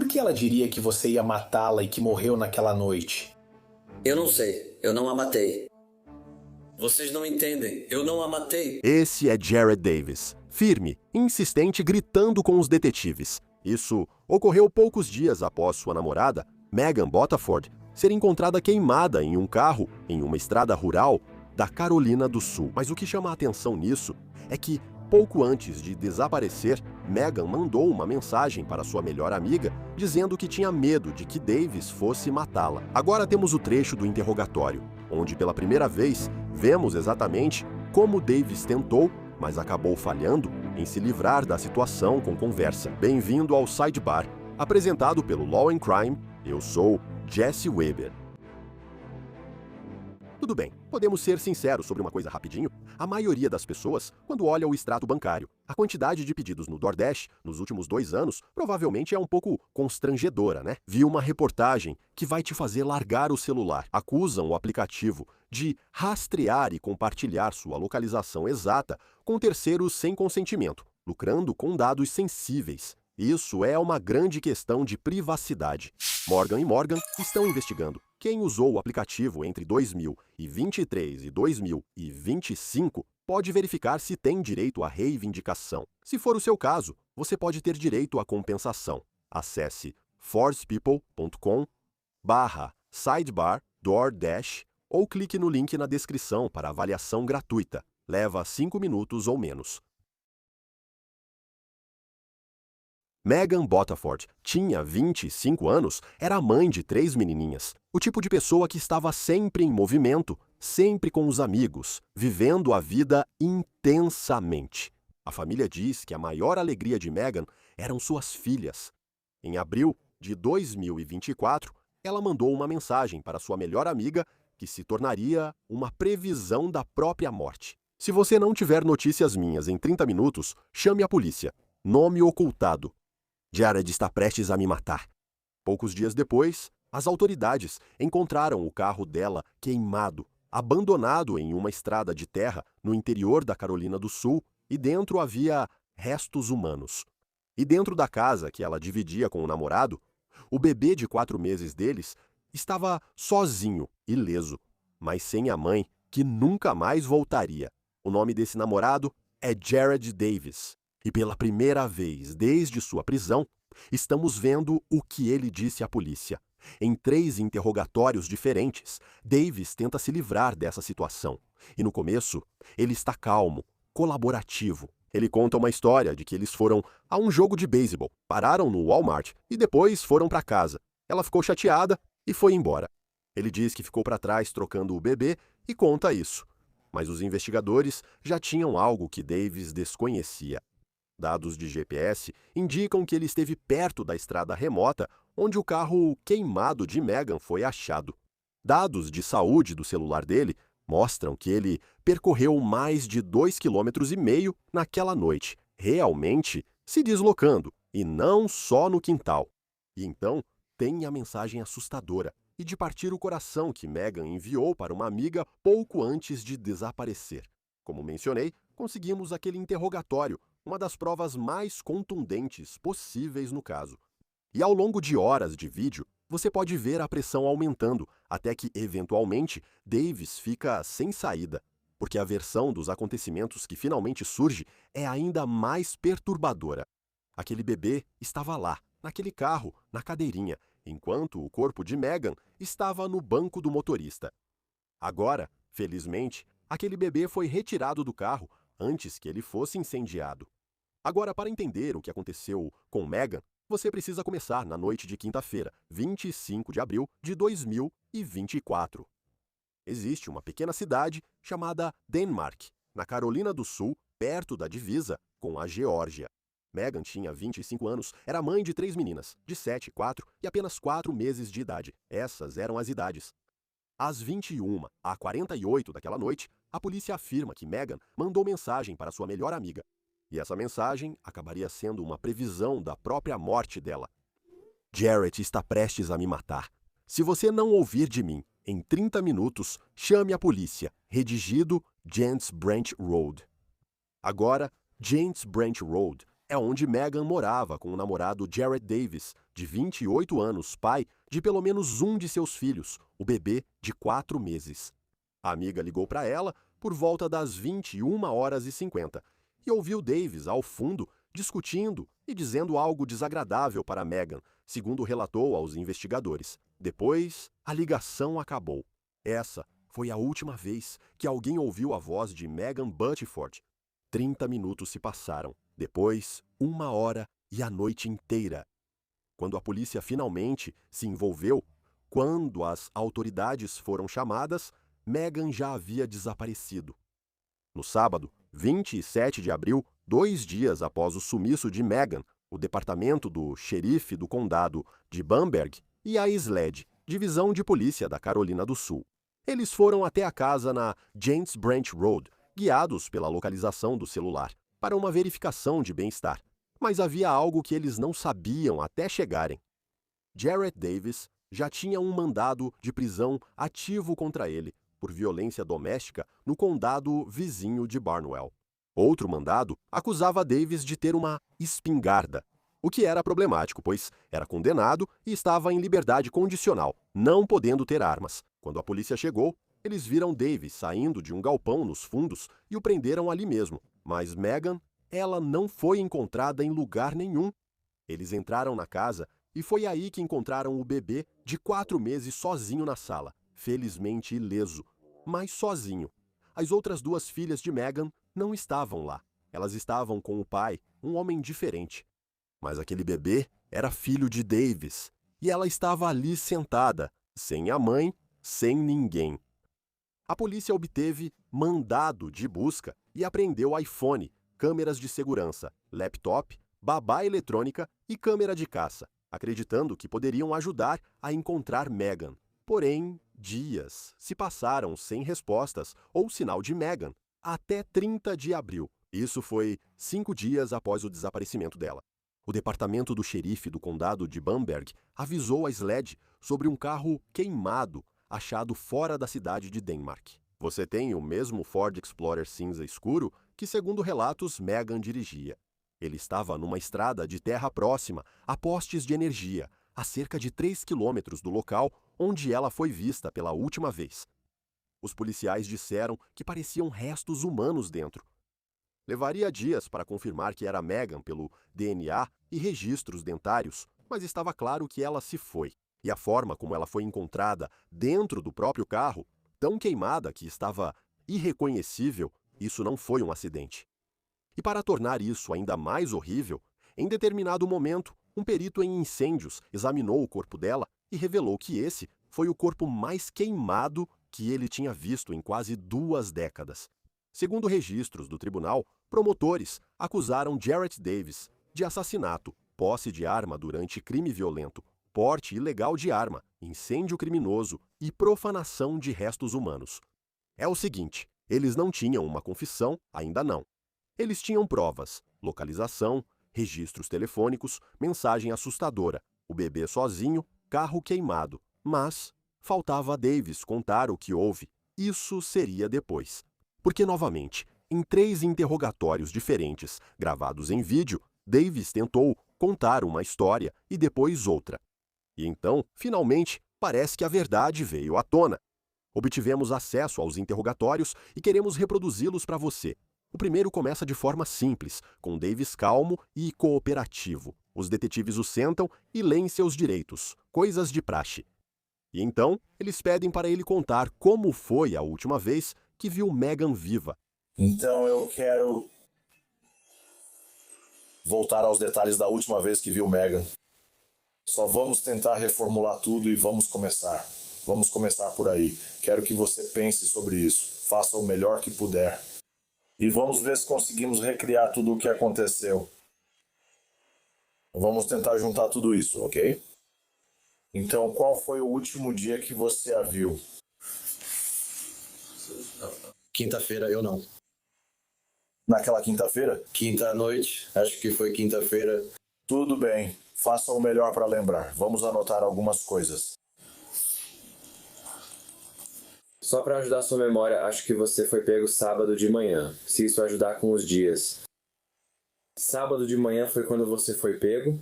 Por que ela diria que você ia matá-la e que morreu naquela noite? Eu não sei. Eu não a matei. Vocês não entendem. Eu não a matei. Esse é Jared Davis, firme, insistente, gritando com os detetives. Isso ocorreu poucos dias após sua namorada, Megan Bottaford, ser encontrada queimada em um carro em uma estrada rural da Carolina do Sul. Mas o que chama a atenção nisso é que, pouco antes de desaparecer, Megan mandou uma mensagem para sua melhor amiga dizendo que tinha medo de que Davis fosse matá-la. Agora temos o trecho do interrogatório, onde pela primeira vez vemos exatamente como Davis tentou, mas acabou falhando, em se livrar da situação com conversa. Bem-vindo ao Sidebar, apresentado pelo Law and Crime. Eu sou Jesse Weber. Tudo bem, podemos ser sinceros sobre uma coisa rapidinho? A maioria das pessoas, quando olha o extrato bancário, a quantidade de pedidos no DoorDash nos últimos 2 anos provavelmente é um pouco constrangedora, né? Vi uma reportagem que vai te fazer largar o celular. Acusam o aplicativo de rastrear e compartilhar sua localização exata com terceiros sem consentimento, lucrando com dados sensíveis. Isso é uma grande questão de privacidade. Morgan & Morgan estão investigando. Quem usou o aplicativo entre 2023 e 2025 pode verificar se tem direito à reivindicação. Se for o seu caso, você pode ter direito à compensação. Acesse forcepeople.com/sidebar DoorDash ou clique no link na descrição para avaliação gratuita. Leva 5 minutos ou menos. Megan Bottaford tinha 25 anos, era mãe de 3 menininhas. O tipo de pessoa que estava sempre em movimento, sempre com os amigos, vivendo a vida intensamente. A família diz que a maior alegria de Megan eram suas filhas. Em abril de 2024, ela mandou uma mensagem para sua melhor amiga que se tornaria uma previsão da própria morte. Se você não tiver notícias minhas em 30 minutos, chame a polícia. Nome ocultado. Jared está prestes a me matar. Poucos dias depois, as autoridades encontraram o carro dela queimado, abandonado em uma estrada de terra no interior da Carolina do Sul, e dentro havia restos humanos. E dentro da casa que ela dividia com o namorado, o bebê de 4 meses deles estava sozinho, ileso, mas sem a mãe, que nunca mais voltaria. O nome desse namorado é Jared Davis. E pela primeira vez desde sua prisão, estamos vendo o que ele disse à polícia. Em 3 interrogatórios diferentes, Davis tenta se livrar dessa situação. E no começo, ele está calmo, colaborativo. Ele conta uma história de que eles foram a um jogo de beisebol, pararam no Walmart e depois foram para casa. Ela ficou chateada e foi embora. Ele diz que ficou para trás trocando o bebê e conta isso. Mas os investigadores já tinham algo que Davis desconhecia. Dados de GPS indicam que ele esteve perto da estrada remota onde o carro queimado de Megan foi achado. Dados de saúde do celular dele mostram que ele percorreu mais de 2,5 km naquela noite, realmente se deslocando, e não só no quintal. E então tem a mensagem assustadora e de partir o coração que Megan enviou para uma amiga pouco antes de desaparecer. Como mencionei, conseguimos aquele interrogatório, uma das provas mais contundentes possíveis no caso. E ao longo de horas de vídeo, você pode ver a pressão aumentando, até que, eventualmente, Davis fica sem saída, porque a versão dos acontecimentos que finalmente surge é ainda mais perturbadora. Aquele bebê estava lá, naquele carro, na cadeirinha, enquanto o corpo de Megan estava no banco do motorista. Agora, felizmente, aquele bebê foi retirado do carro antes que ele fosse incendiado. Agora, para entender o que aconteceu com Megan, você precisa começar na noite de quinta-feira, 25 de abril de 2024. Existe uma pequena cidade chamada Denmark, na Carolina do Sul, perto da divisa com a Geórgia. Megan tinha 25 anos, era mãe de 3 meninas, de 7, 4 e apenas 4 meses de idade. Essas eram as idades. Às 21h48 daquela noite, a polícia afirma que Megan mandou mensagem para sua melhor amiga. E essa mensagem acabaria sendo uma previsão da própria morte dela. Jared está prestes a me matar. Se você não ouvir de mim em 30 minutos, chame a polícia. Redigido Gents Branch Road. Agora, Gents Branch Road É onde Megan morava com o namorado Jared Davis, de 28 anos, pai de pelo menos um de seus filhos, o bebê de 4 meses. A amiga ligou para ela por volta das 21h50 e ouviu Davis ao fundo discutindo e dizendo algo desagradável para Megan, segundo relatou aos investigadores. Depois, a ligação acabou. Essa foi a última vez que alguém ouviu a voz de Megan Butterford. 30 minutos se passaram. Depois, 1 hora e a noite inteira. Quando a polícia finalmente se envolveu, quando as autoridades foram chamadas, Megan já havia desaparecido. No sábado, 27 de abril, 2 dias após o sumiço de Megan, o departamento do xerife do condado de Bamberg e a SLED, divisão de polícia da Carolina do Sul. Eles foram até a casa na James Branch Road, guiados pela localização do celular, para uma verificação de bem-estar. Mas havia algo que eles não sabiam até chegarem. Jared Davis já tinha um mandado de prisão ativo contra ele por violência doméstica no condado vizinho de Barnwell. Outro mandado acusava Davis de ter uma espingarda, o que era problemático, pois era condenado e estava em liberdade condicional, não podendo ter armas. Quando a polícia chegou, eles viram Davis saindo de um galpão nos fundos e o prenderam ali mesmo. Mas Megan, ela não foi encontrada em lugar nenhum. Eles entraram na casa e foi aí que encontraram o bebê de 4 meses sozinho na sala, felizmente ileso, mas sozinho. As outras 2 filhas de Megan não estavam lá. Elas estavam com o pai, um homem diferente. Mas aquele bebê era filho de Davis, e ela estava ali sentada, sem a mãe, sem ninguém. A polícia obteve mandado de busca e apreendeu iPhone, câmeras de segurança, laptop, babá eletrônica e câmera de caça, acreditando que poderiam ajudar a encontrar Megan. Porém, dias se passaram sem respostas ou sinal de Megan, até 30 de abril. Isso foi 5 dias após o desaparecimento dela. O departamento do xerife do condado de Bamberg avisou a SLED sobre um carro queimado achado fora da cidade de Denmark. Você tem o mesmo Ford Explorer cinza escuro que, segundo relatos, Megan dirigia. Ele estava numa estrada de terra próxima a postes de energia, a cerca de 3 quilômetros do local onde ela foi vista pela última vez. Os policiais disseram que pareciam restos humanos dentro. Levaria dias para confirmar que era Megan pelo DNA e registros dentários, mas estava claro que ela se foi. E a forma como ela foi encontrada dentro do próprio carro, tão queimada que estava irreconhecível, isso não foi um acidente. E para tornar isso ainda mais horrível, em determinado momento, um perito em incêndios examinou o corpo dela e revelou que esse foi o corpo mais queimado que ele tinha visto em quase 2 décadas. Segundo registros do tribunal, promotores acusaram Jared Davis de assassinato, posse de arma durante crime violento, porte ilegal de arma, incêndio criminoso e profanação de restos humanos. É o seguinte, eles não tinham uma confissão, ainda não. Eles tinham provas, localização, registros telefônicos, mensagem assustadora, o bebê sozinho, carro queimado. Mas faltava a Davis contar o que houve. Isso seria depois. Porque, novamente, em 3 interrogatórios diferentes, gravados em vídeo, Davis tentou contar uma história e depois outra. E então, finalmente, parece que a verdade veio à tona. Obtivemos acesso aos interrogatórios e queremos reproduzi-los para você. O primeiro começa de forma simples, com Davis calmo e cooperativo. Os detetives o sentam e leem seus direitos, coisas de praxe. E então, eles pedem para ele contar como foi a última vez que viu Megan viva. Então eu quero voltar aos detalhes da última vez que viu Megan. Só vamos tentar reformular tudo e vamos começar. Vamos começar por aí. Quero que você pense sobre isso. Faça o melhor que puder. E vamos ver se conseguimos recriar tudo o que aconteceu. Vamos tentar juntar tudo isso, ok? Então, qual foi o último dia que você a viu? Quinta-feira, eu não. Naquela quinta-feira? Quinta à noite, acho que foi quinta-feira. Tudo bem. Faça o melhor para lembrar. Vamos anotar algumas coisas. Só para ajudar sua memória, acho que você foi pego sábado de manhã, se isso ajudar com os dias. Sábado de manhã foi quando você foi pego.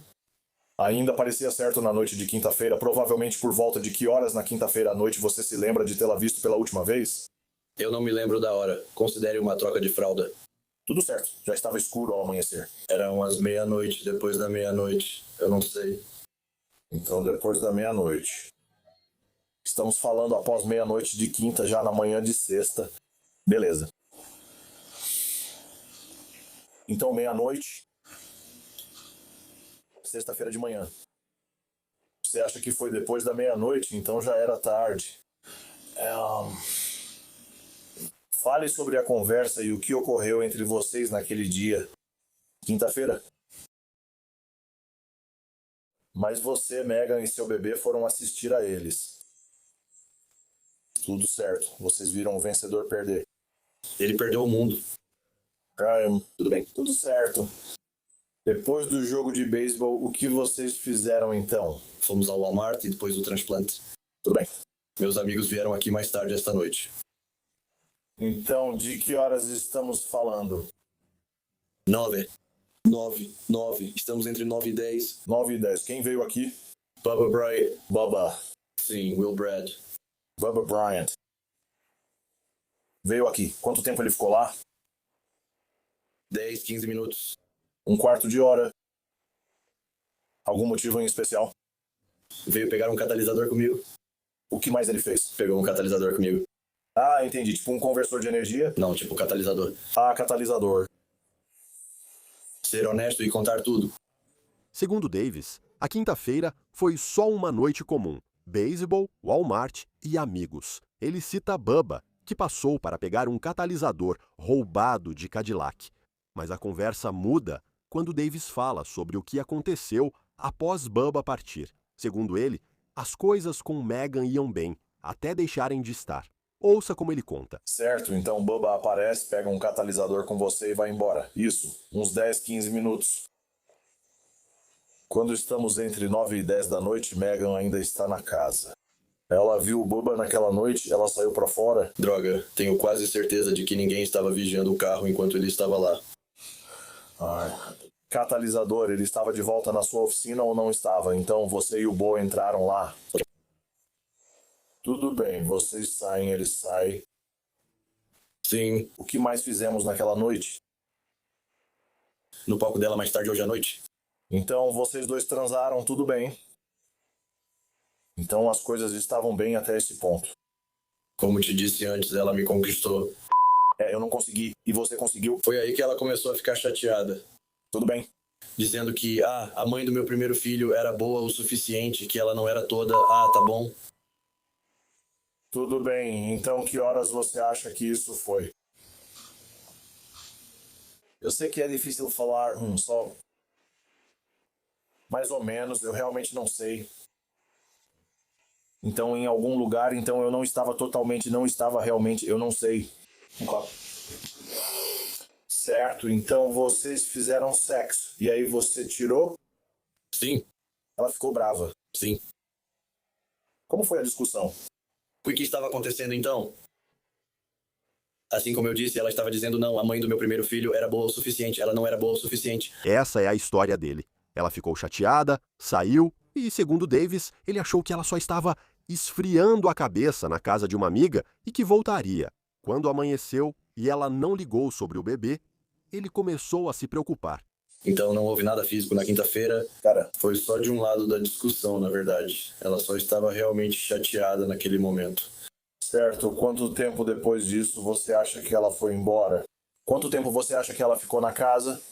Ainda parecia certo na noite de quinta-feira, provavelmente por volta de que horas na quinta-feira à noite você se lembra de tê-la visto pela última vez? Eu não me lembro da hora. Considere uma troca de fralda. Tudo certo, já estava escuro ao amanhecer. Eram umas meia-noite, depois da meia-noite. Eu não sei. Então, depois da meia-noite. Estamos falando após meia-noite de quinta, já na manhã de sexta. Beleza. Então, meia-noite, sexta-feira de manhã. Você acha que foi depois da meia-noite, então já era tarde. Fale sobre a conversa e o que ocorreu entre vocês naquele dia. Quinta-feira. Mas você, Megan e seu bebê foram assistir a eles. Tudo certo. Vocês viram o vencedor perder. Ele perdeu o mundo. Tudo bem. Tudo certo. Depois do jogo de beisebol, o que vocês fizeram então? Fomos ao Walmart e depois do transplante. Tudo bem. Meus amigos vieram aqui mais tarde esta noite. Então, de que horas estamos falando? 9. Estamos entre 9 e 10. 9h10. Quem veio aqui? Bubba Bryant. Bubba. Sim, Will Brad. Bubba Bryant. Veio aqui. Quanto tempo ele ficou lá? 10, 15 minutos. Um quarto de hora. Algum motivo em especial? Veio pegar um catalisador comigo. O que mais ele fez? Pegou um catalisador comigo. Ah, entendi. Tipo um conversor de energia? Não, tipo catalisador. Ah, catalisador. Ser honesto e contar tudo. Segundo Davis, a quinta-feira foi só uma noite comum. Beisebol, Walmart e amigos. Ele cita Bubba, que passou para pegar um catalisador roubado de Cadillac. Mas a conversa muda quando Davis fala sobre o que aconteceu após Bubba partir. Segundo ele, as coisas com Megan iam bem, até deixarem de estar. Ouça como ele conta. Certo, então Bubba aparece, pega um catalisador com você e vai embora. Isso, uns 10, 15 minutos. Quando estamos entre 9 e 10 da noite, Megan ainda está na casa. Ela viu o Bubba naquela noite, ela saiu pra fora. Droga, tenho quase certeza de que ninguém estava vigiando o carro enquanto ele estava lá. Catalisador, ele estava de volta na sua oficina ou não estava? Então você e o Bo entraram lá. Tudo bem, vocês saem, ele sai. Sim, O que mais fizemos naquela noite? no palco dela mais tarde hoje à noite. Então vocês dois transaram, tudo bem. Então as coisas estavam bem até esse ponto. Como te disse antes, ela me conquistou. Eu não consegui. E você conseguiu? Foi aí que ela começou a ficar chateada. Tudo bem. Dizendo que, a mãe do meu primeiro filho era boa o suficiente, que ela não era toda, tá bom. Tudo bem. Então que horas você acha que isso foi? Eu sei que é difícil falar, só... Mais ou menos, eu realmente não sei. Então em algum lugar, então eu não estava totalmente, não estava realmente, eu não sei. Certo, então vocês fizeram sexo. E aí você tirou? Sim, Ela ficou brava. sim. Como foi a discussão? O que estava acontecendo então? Assim como eu disse, ela estava dizendo não, a mãe do meu primeiro filho era boa o suficiente, ela não era boa o suficiente. Essa é a história dele. Ela ficou chateada, saiu e, segundo Davis, ele achou que ela só estava esfriando a cabeça na casa de uma amiga e que voltaria. Quando amanheceu e ela não ligou sobre o bebê, ele começou a se preocupar. Então não houve nada físico na quinta-feira. Cara, Foi só de um lado da discussão, na verdade. Ela só estava realmente chateada naquele momento. certo. Quanto tempo depois disso você acha que ela foi embora? Quanto tempo você acha que ela ficou na casa?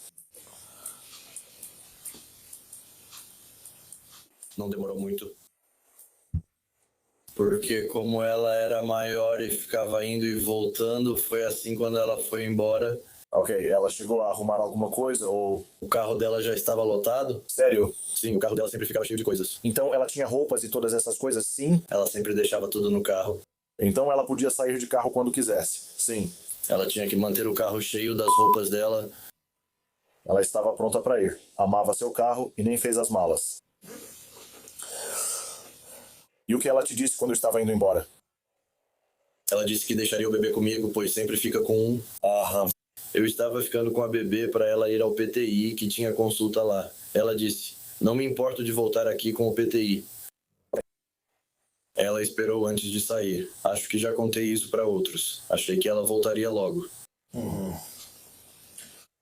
Não demorou muito. Porque como ela era maior e ficava indo e voltando, foi assim quando ela foi embora. Ok, ela chegou a arrumar alguma coisa ou... O carro dela já estava lotado? Sério? Sim, o carro dela sempre ficava cheio de coisas. Então ela tinha roupas e todas essas coisas? Sim. Ela sempre deixava tudo no carro. Então ela podia sair de carro quando quisesse? Sim. Ela tinha que manter o carro cheio das roupas dela. Ela estava pronta para ir. Amava seu carro e nem fez as malas. E o que ela te disse quando estava indo embora? Ela disse que deixaria o bebê comigo, pois sempre fica com um. Aham. Eu estava ficando com a bebê para ela ir ao PTI, que tinha consulta lá. Ela disse: não me importo de voltar aqui com o PTI. Ela esperou antes de sair. Acho que já contei isso para outros. Achei que ela voltaria logo.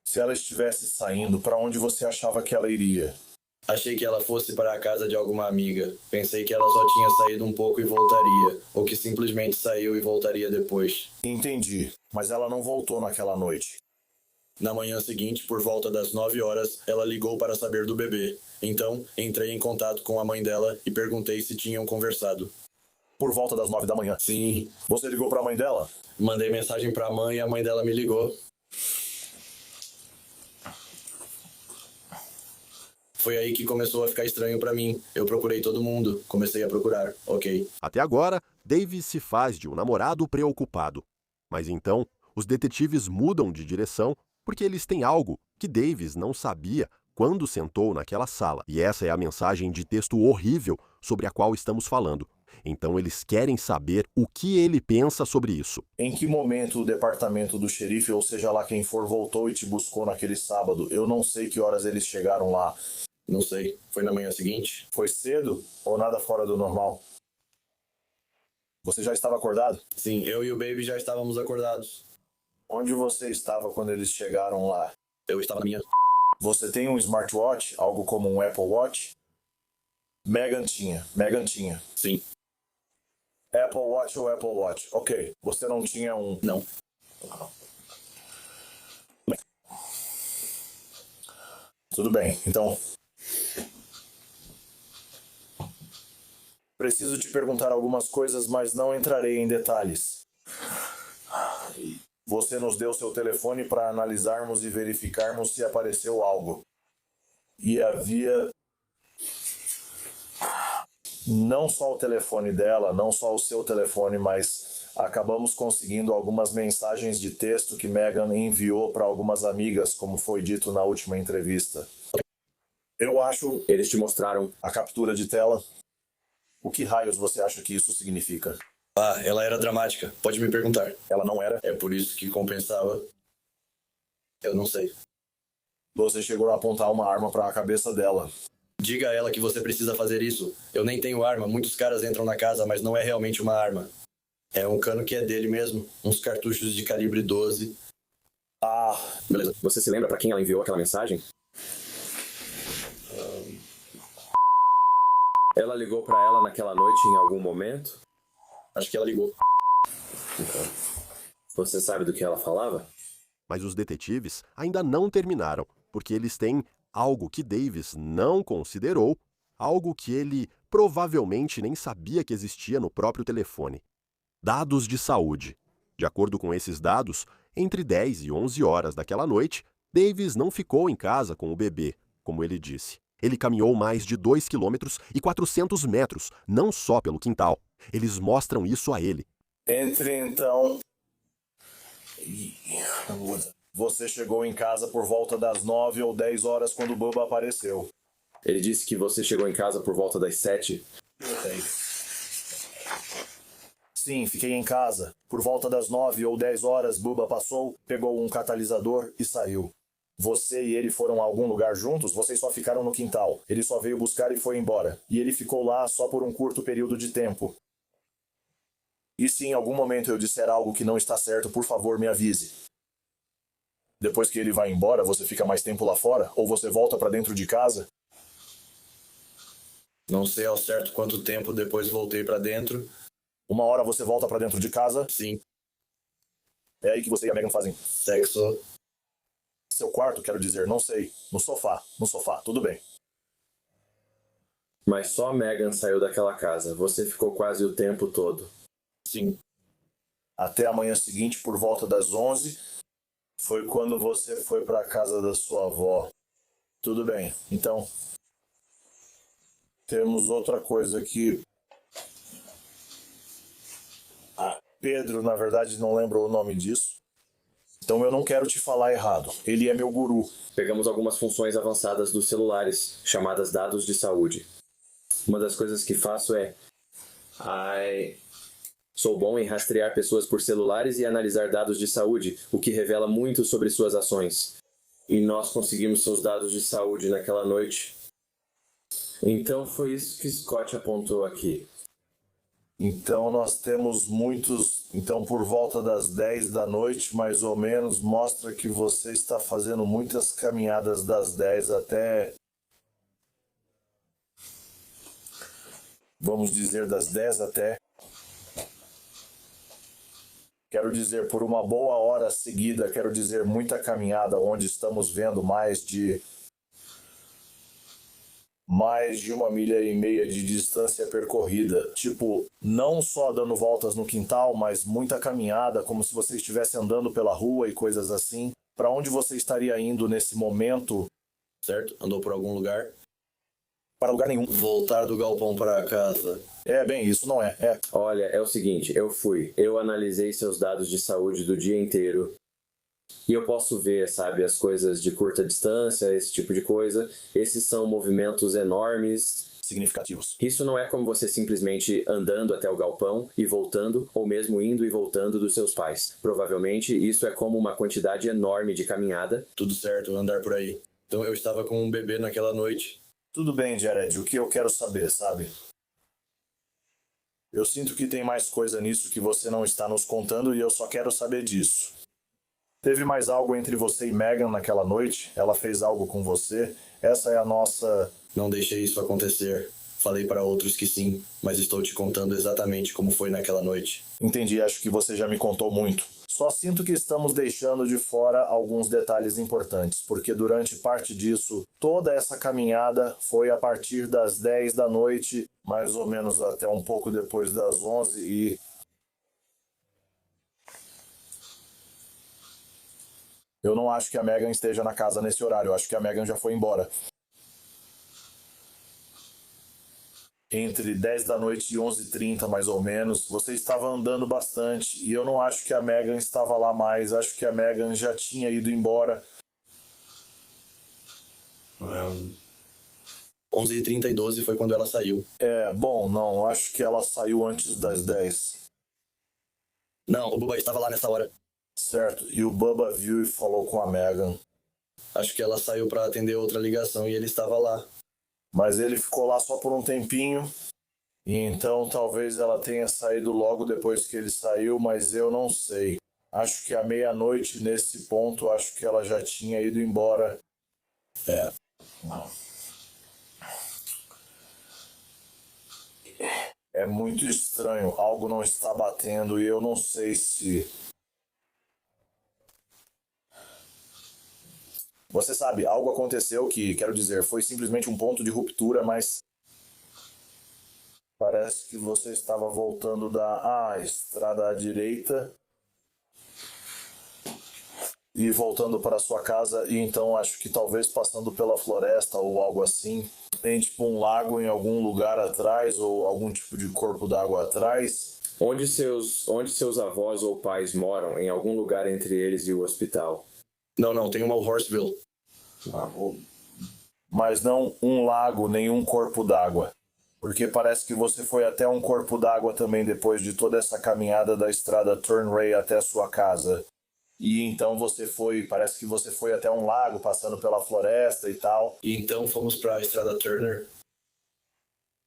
Se ela estivesse saindo, para onde você achava que ela iria? Achei que ela fosse para a casa de alguma amiga. Pensei que ela só tinha saído um pouco e voltaria. Ou que simplesmente saiu e voltaria depois. Entendi, mas ela não voltou naquela noite. Na manhã seguinte, por volta das 9 horas, ela ligou para saber do bebê. Então, entrei em contato com a mãe dela e perguntei se tinham conversado. Por volta das 9 da manhã? Sim. Você ligou para a mãe dela? Mandei mensagem para a mãe e a mãe dela me ligou. Foi aí que começou a ficar estranho para mim. Eu procurei todo mundo. Comecei a procurar. Ok. Até agora, Davis se faz de um namorado preocupado. Mas então, os detetives mudam de direção porque eles têm algo que Davis não sabia quando sentou naquela sala. E essa é a mensagem de texto horrível sobre a qual estamos falando. Então eles querem saber o que ele pensa sobre isso. Em que momento o departamento do xerife, ou seja lá quem for, voltou e te buscou naquele sábado? Eu não sei que horas eles chegaram lá. Não sei. Foi na manhã seguinte? Foi cedo ou nada fora do normal? Você já estava acordado? Sim, eu e o Baby já estávamos acordados. Onde você estava quando eles chegaram lá? Eu estava na minha... Você tem um smartwatch, algo como um Apple Watch? Megan tinha. Sim. Apple Watch ou Apple Watch? Ok. Você não tinha um... Não. Tudo bem, então... Preciso te perguntar algumas coisas, mas não entrarei em detalhes. Você nos deu seu telefone para analisarmos e verificarmos se apareceu algo. E havia... Não só o telefone dela, não só o seu telefone, mas acabamos conseguindo algumas mensagens de texto que Megan enviou para algumas amigas, como foi dito na última entrevista. Eu acho... Eles te mostraram. A captura de tela. O que raios você acha que isso significa? Ah, ela era dramática. Pode me perguntar. Ela não era? É por isso que compensava. Eu não sei. Você chegou a apontar uma arma para a cabeça dela. Diga a ela que você precisa fazer isso. Eu nem tenho arma. Muitos caras entram na casa, mas não é realmente uma arma. É um cano que é dele mesmo. Uns cartuchos de calibre 12. Ah, Beleza. Você se lembra pra quem ela enviou aquela mensagem? Ela ligou pra ela naquela noite em algum momento? Acho que ela ligou. Você sabe do que ela falava? Mas os detetives ainda não terminaram, porque eles têm algo que Davis não considerou, algo que ele provavelmente nem sabia que existia no próprio telefone. Dados de saúde. De acordo com esses dados, entre 10 e 11 horas daquela noite, Davis não ficou em casa com o bebê, como ele disse. Ele caminhou mais de 2 quilômetros e 400 metros, não só pelo quintal. Eles mostram isso a ele. entre então... Você chegou em casa por volta das 9 ou 10 horas quando o Bubba apareceu. Ele disse que você chegou em casa por volta das 7. Sim, fiquei em casa. Por volta das 9 ou 10 horas, Bubba passou, pegou um catalisador e saiu. Você e ele foram a algum lugar juntos? Vocês só ficaram no quintal. Ele só veio buscar e foi embora. E ele ficou lá só por um curto período de tempo. E se em algum momento eu disser algo que não está certo, por favor, me avise. Depois que ele vai embora, você fica mais tempo lá fora? Ou você volta para dentro de casa? Não sei ao certo quanto tempo depois voltei pra dentro. Uma hora você volta para dentro de casa? Sim. É aí que você e a Megan fazem Sexo. seu quarto, quero dizer, não sei. No sofá, tudo bem. Mas só a Megan saiu daquela casa. Você ficou quase o tempo todo. Sim. Até a manhã seguinte, por volta das 11, foi quando você foi para a casa da sua avó. Tudo bem, então... Temos outra coisa aqui. Pedro, na verdade, não lembro o nome disso. Então eu não quero te falar errado. Ele é meu guru. Pegamos algumas funções avançadas dos celulares, chamadas dados de saúde. Uma das coisas que faço é... Sou bom em rastrear pessoas por celulares e analisar dados de saúde, o que revela muito sobre suas ações. E nós conseguimos seus dados de saúde naquela noite. Então foi isso que Scott apontou aqui. Então nós temos muitos... Então por volta das 10 da noite, mais ou menos, mostra que você está fazendo muitas caminhadas das 10 até... Vamos dizer das 10 até... Quero dizer, por uma boa hora seguida, quero dizer muita caminhada, onde estamos vendo mais de 1,5 milha de distância percorrida. Tipo, não só dando voltas no quintal, mas muita caminhada, como se você estivesse andando pela rua e coisas assim. Para onde você estaria indo nesse momento? Certo? Andou por algum lugar? Para lugar nenhum. Voltar do galpão para casa. Bem, isso não é. Olha, é o seguinte, eu analisei seus dados de saúde do dia inteiro. E eu posso ver, sabe, as coisas de curta distância, esse tipo de coisa. Esses são movimentos enormes, Significativos. Isso não é como você simplesmente andando até o galpão e voltando, ou mesmo indo e voltando dos seus pais. Provavelmente isso é como uma quantidade enorme de caminhada. Tudo certo, andar por aí. Então eu estava com um bebê naquela noite. Tudo bem, Jared, o que eu quero saber, sabe? Eu sinto que tem mais coisa nisso que você não está nos contando e eu só quero saber disso. Teve mais algo entre você e Megan naquela noite? Ela fez algo com você? Essa é a nossa... Não deixei isso acontecer. Falei para outros que sim, mas estou te contando exatamente como foi naquela noite. Entendi, acho que você já me contou muito. Só sinto que estamos deixando de fora alguns detalhes importantes, porque durante parte disso, toda essa caminhada foi a partir das 10 da noite, mais ou menos até um pouco depois das 11 e... Eu não acho que a Megan esteja na casa nesse horário, eu acho que a Megan já foi embora. Entre 10 da noite e 11h30, mais ou menos, você estava andando bastante e eu não acho que a Megan estava lá mais, acho que a Megan já tinha ido embora. 11h30 e 12 foi quando ela saiu. Bom, não, acho que ela saiu antes das 10. Não, o Bubba estava lá nessa hora. Certo, e o Bubba viu e falou com a Megan. Acho que ela saiu para atender outra ligação e ele estava lá. Mas ele ficou lá só por um tempinho, e então talvez ela tenha saído logo depois que ele saiu, mas eu não sei. Acho que à meia-noite, nesse ponto, acho que ela já tinha ido embora. É muito estranho, algo não está batendo e eu não sei se... Você sabe, algo aconteceu que, quero dizer, foi simplesmente um ponto de ruptura, mas... Parece que você estava voltando da estrada à direita e voltando para a sua casa, e então acho que talvez passando pela floresta ou algo assim. Tem tipo um lago em algum lugar atrás ou algum tipo de corpo d'água atrás. Onde seus avós ou pais moram, em algum lugar entre eles e o hospital? Não, tem uma Horseville. Mas não um lago, nenhum corpo d'água. Porque parece que você foi até um corpo d'água também depois de toda essa caminhada da estrada Turnray até a sua casa. E então parece que você foi até um lago, passando pela floresta e tal. E então fomos para a estrada Turner.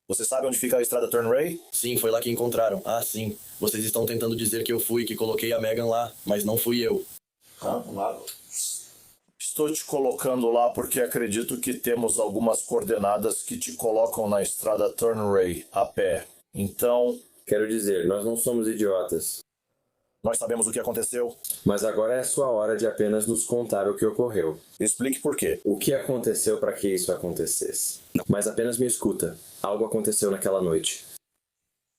Você sabe onde fica a estrada Turnray? Sim, foi lá que encontraram. Ah, sim. Vocês estão tentando dizer que eu fui, que coloquei a Megan lá, mas não fui eu. Estou te colocando lá porque acredito que temos algumas coordenadas que te colocam na estrada Turnray a pé. Então... Quero dizer, nós não somos idiotas. Nós sabemos o que aconteceu. Mas agora é a sua hora de apenas nos contar o que ocorreu. Explique por quê. O que aconteceu para que isso acontecesse? Não. Mas apenas me escuta. Algo aconteceu naquela noite.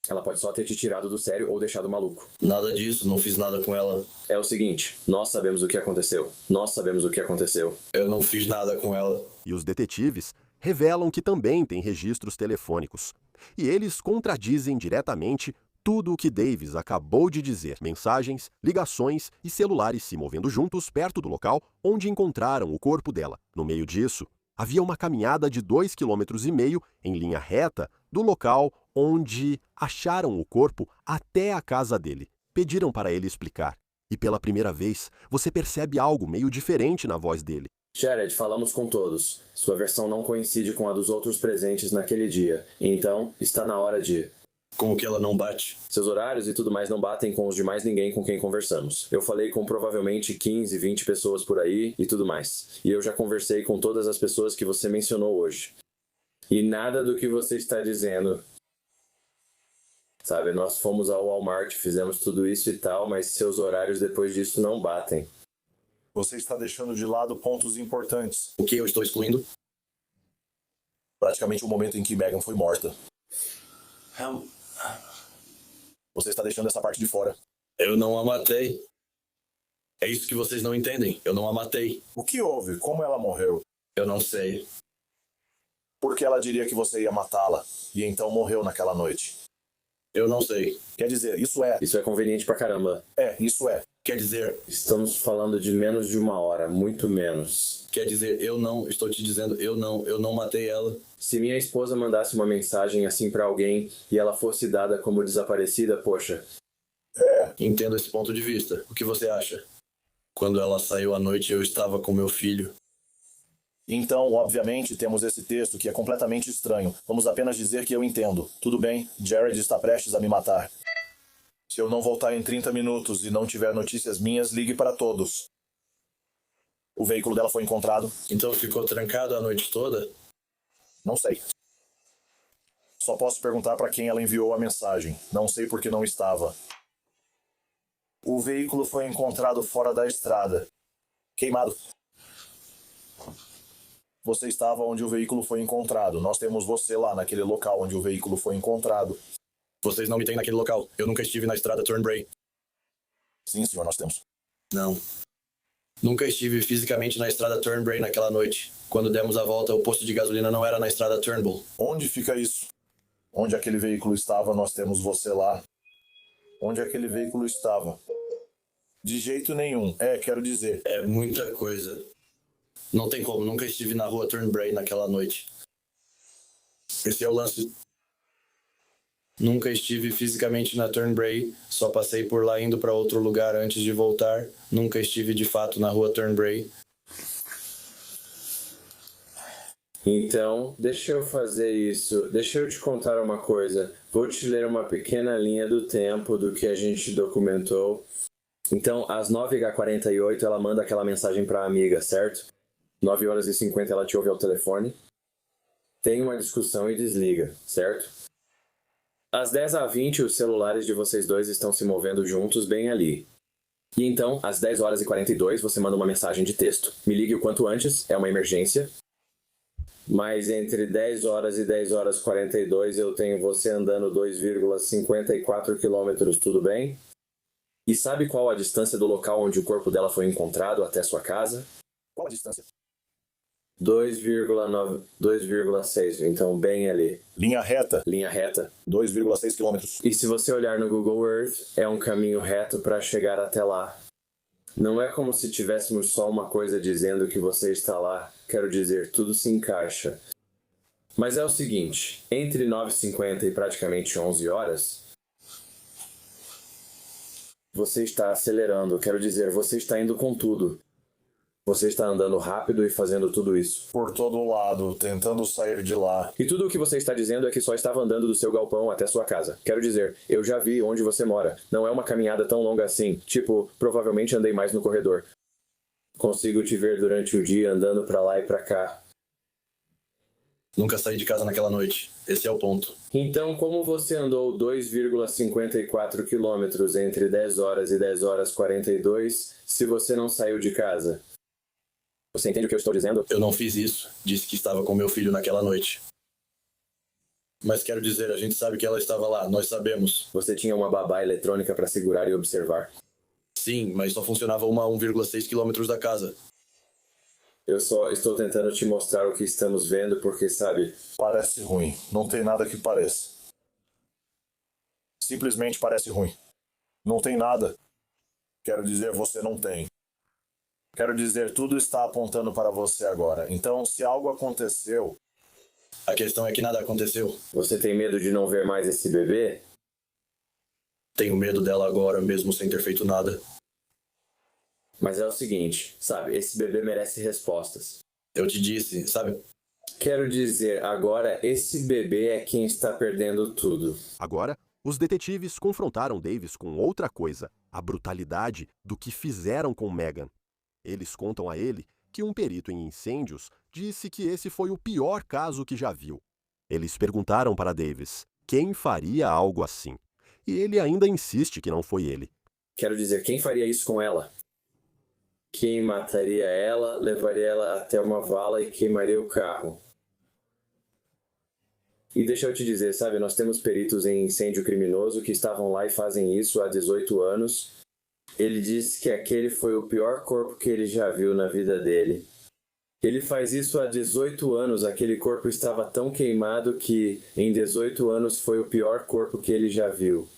Ela pode só ter te tirado do sério ou deixado maluco. Nada disso, não fiz nada com ela. É o seguinte, nós sabemos o que aconteceu. Nós sabemos o que aconteceu. Eu não fiz nada com ela. E os detetives revelam que também têm registros telefônicos. E eles contradizem diretamente tudo o que Davis acabou de dizer. Mensagens, ligações e celulares se movendo juntos perto do local onde encontraram o corpo dela. No meio disso, havia uma caminhada de 2,5 km em linha reta do local onde acharam o corpo até a casa dele. Pediram para ele explicar. E pela primeira vez, você percebe algo meio diferente na voz dele. Jared, falamos com todos. Sua versão não coincide com a dos outros presentes naquele dia. Então, está na hora de... Como que ela não bate? Seus horários e tudo mais não batem com os de mais ninguém com quem conversamos. Eu falei com provavelmente 15, 20 pessoas por aí e tudo mais. E eu já conversei com todas as pessoas que você mencionou hoje. E nada do que você está dizendo. Sabe, nós fomos ao Walmart, fizemos tudo isso e tal, mas seus horários depois disso não batem. Você está deixando de lado pontos importantes. O que eu estou excluindo? Praticamente o momento em que Megan foi morta. Você está deixando essa parte de fora. Eu não a matei. É isso que vocês não entendem. Eu não a matei. O que houve? Como ela morreu? Eu não sei. Porque ela diria que você ia matá-la. E então morreu naquela noite. Eu não sei. Quer dizer, isso é. Isso é conveniente pra caramba. Isso é. Quer dizer, Estamos falando de menos de 1 hora, muito menos. quer dizer, eu não, estou te dizendo, eu não matei ela. Se minha esposa mandasse uma mensagem assim pra alguém e ela fosse dada como desaparecida, poxa, Entendo esse ponto de vista. O que você acha? Quando ela saiu à noite, eu estava com meu filho. Então, obviamente, temos esse texto que é completamente estranho. Vamos apenas dizer que eu entendo. Tudo bem, Jared está prestes a me matar. Se eu não voltar em 30 minutos e não tiver notícias minhas, ligue para todos. O veículo dela foi encontrado? Então ficou trancado a noite toda? Não sei. Só posso perguntar para quem ela enviou a mensagem. Não sei porque não estava. O veículo foi encontrado fora da estrada. Queimado. Você estava onde o veículo foi encontrado. Nós temos você lá naquele local onde o veículo foi encontrado. Vocês não me têm naquele local. Eu nunca estive na estrada Turnbrae. Sim, senhor, nós temos. Não. Nunca estive fisicamente na estrada Turnbrae naquela noite. Quando demos a volta, o posto de gasolina não era na estrada Turnbull. Onde fica isso? Onde aquele veículo estava, nós temos você lá. Onde aquele veículo estava? De jeito nenhum. Quero dizer. É muita coisa. Não tem como, nunca estive na rua Turnbrae naquela noite. Esse é o lance. Nunca estive fisicamente na Turnbrae, só passei por lá indo para outro lugar antes de voltar. Nunca estive de fato na rua Turnbrae. então, deixa eu fazer isso. Deixa eu te contar uma coisa. Vou te ler uma pequena linha do tempo do que a gente documentou. Então, às 9h48 ela manda aquela mensagem para a amiga, certo? 9h50 ela te ouve ao telefone. Tem uma discussão e desliga, certo? Às 10h20 os celulares de vocês dois estão se movendo juntos bem ali. E então, às 10h42 você manda uma mensagem de texto. Me ligue o quanto antes, é uma emergência. Mas entre 10h e 10h42 eu tenho você andando 2,54 km, tudo bem? E sabe qual a distância do local onde o corpo dela foi encontrado até sua casa? Qual a distância? 2,9, 2,6, então bem ali. Linha reta, Linha reta. 2,6 km. E se você olhar no Google Earth, é um caminho reto para chegar até lá. Não é como se tivéssemos só uma coisa dizendo que você está lá. Quero dizer, tudo se encaixa. Mas é o seguinte, entre 9h50 e praticamente 11 horas, você está acelerando. Quero dizer, você está indo com tudo. Você está andando rápido e fazendo tudo isso. Por todo lado, tentando sair de lá. E tudo o que você está dizendo é que só estava andando do seu galpão até sua casa. Quero dizer, eu já vi onde você mora. Não é uma caminhada tão longa assim. Tipo, provavelmente andei mais no corredor. Consigo te ver durante o dia andando pra lá e pra cá. Nunca saí de casa naquela noite. Esse é o ponto. Então, como você andou 2,54 km entre 10h e 10h42 se você não saiu de casa? Você entende o que eu estou dizendo? Eu não fiz isso. Disse que estava com meu filho naquela noite. Mas quero dizer, a gente sabe que ela estava lá. Nós sabemos. Você tinha uma babá eletrônica para segurar e observar. Sim, mas só funcionava uma a 1,6 km da casa. Eu só estou tentando te mostrar o que estamos vendo porque, sabe... Parece ruim. Não tem nada que pareça. Simplesmente parece ruim. Não tem nada. Quero dizer, você não tem. Quero dizer, tudo está apontando para você agora. Então, se algo aconteceu, A questão é que nada aconteceu. Você tem medo de não ver mais esse bebê? Tenho medo dela agora, mesmo sem ter feito nada. Mas é o seguinte, sabe, esse bebê merece respostas. Eu te disse, sabe? Quero dizer, agora esse bebê é quem está perdendo tudo. Agora, os detetives confrontaram Davis com outra coisa, a brutalidade do que fizeram com Megan. Eles contam a ele que um perito em incêndios disse que esse foi o pior caso que já viu. Eles perguntaram para Davis quem faria algo assim. E ele ainda insiste que não foi ele. Quero dizer, quem faria isso com ela? Quem mataria ela, levaria ela até uma vala e queimaria o carro. E deixa eu te dizer, sabe, nós temos peritos em incêndio criminoso que estavam lá e fazem isso há 18 anos. Ele disse que aquele foi o pior corpo que ele já viu na vida dele. Ele faz isso há 18 anos, aquele corpo estava tão queimado que em 18 anos foi o pior corpo que ele já viu.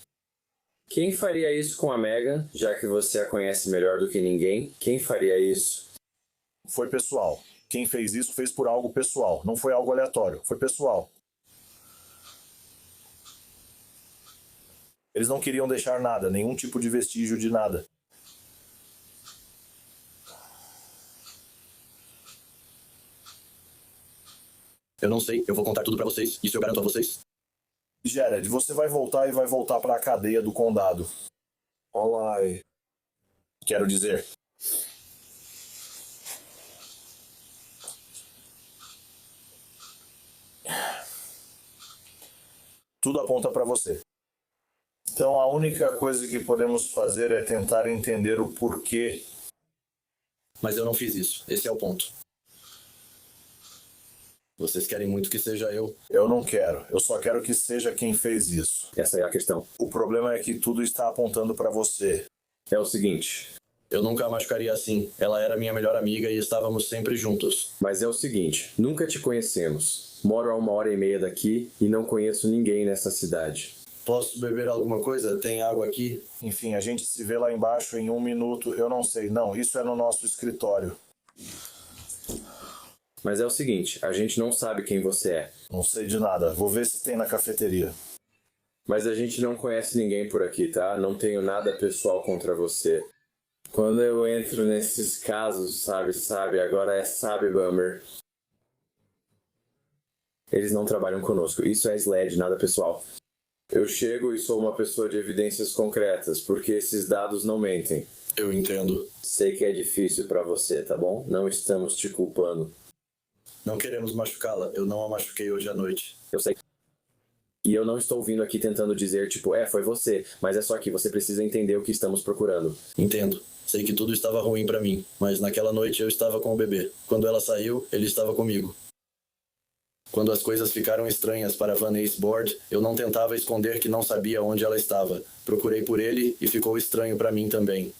Quem faria isso com a Megan, já que você a conhece melhor do que ninguém? Quem faria isso? Foi pessoal. Quem fez isso fez por algo pessoal. Não foi algo aleatório. Foi pessoal. Eles não queriam deixar nada, nenhum tipo de vestígio de nada. Eu não sei, eu vou contar tudo pra vocês. Isso eu garanto a vocês. Jared, você vai voltar e vai voltar para a cadeia do condado. Olá. Quero dizer. Tudo aponta para você. Então a única coisa que podemos fazer é tentar entender o porquê. Mas eu não fiz isso. Esse é o ponto. Vocês querem muito que seja eu. Eu não quero. Eu só quero que seja quem fez isso. Essa é a questão. O problema é que tudo está apontando para você. É o seguinte. Eu nunca a machucaria assim. Ela era minha melhor amiga e estávamos sempre juntos. Mas é o seguinte, nunca te conhecemos. Moro a 1h30 daqui e não conheço ninguém nessa cidade. Posso beber alguma coisa? Tem água aqui? Enfim, a gente se vê lá embaixo em 1 minuto. Eu não sei. Não, isso é no nosso escritório. Mas é o seguinte, a gente não sabe quem você é. Não sei de nada. Vou ver se tem na cafeteria. Mas a gente não conhece ninguém por aqui, tá? Não tenho nada pessoal contra você. Quando eu entro nesses casos, sabe, agora sabe, Bummer. Eles não trabalham conosco. Isso é SLED, nada pessoal. Eu chego e sou uma pessoa de evidências concretas, porque esses dados não mentem. Eu entendo. Sei que é difícil pra você, tá bom? Não estamos te culpando. Não queremos machucá-la. Eu não a machuquei hoje à noite. Eu sei. E eu não estou vindo aqui tentando dizer, tipo, foi você. Mas é só que você precisa entender o que estamos procurando. Entendo. Sei que tudo estava ruim pra mim, mas naquela noite eu estava com o bebê. Quando ela saiu, ele estava comigo. Quando as coisas ficaram estranhas para Vanessa Board, eu não tentava esconder que não sabia onde ela estava. Procurei por ele e ficou estranho para mim também.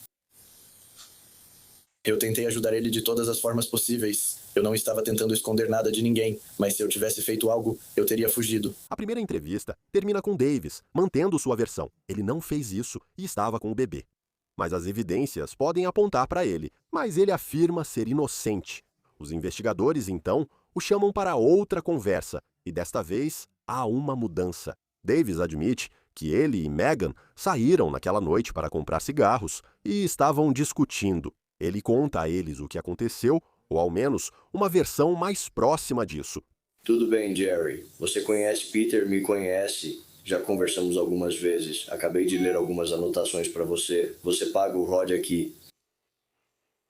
Eu tentei ajudar ele de todas as formas possíveis. Eu não estava tentando esconder nada de ninguém, mas se eu tivesse feito algo, eu teria fugido. A primeira entrevista termina com Davis, mantendo sua versão. Ele não fez isso e estava com o bebê. Mas as evidências podem apontar para ele, mas ele afirma ser inocente. Os investigadores, então, o chamam para outra conversa, e desta vez há uma mudança. Davis admite que ele e Megan saíram naquela noite para comprar cigarros e estavam discutindo. Ele conta a eles o que aconteceu, ou ao menos uma versão mais próxima disso. Tudo bem, Jerry. Você conhece Peter, me conhece. Já conversamos algumas vezes. Acabei de ler algumas anotações para você. Você paga o Rod aqui.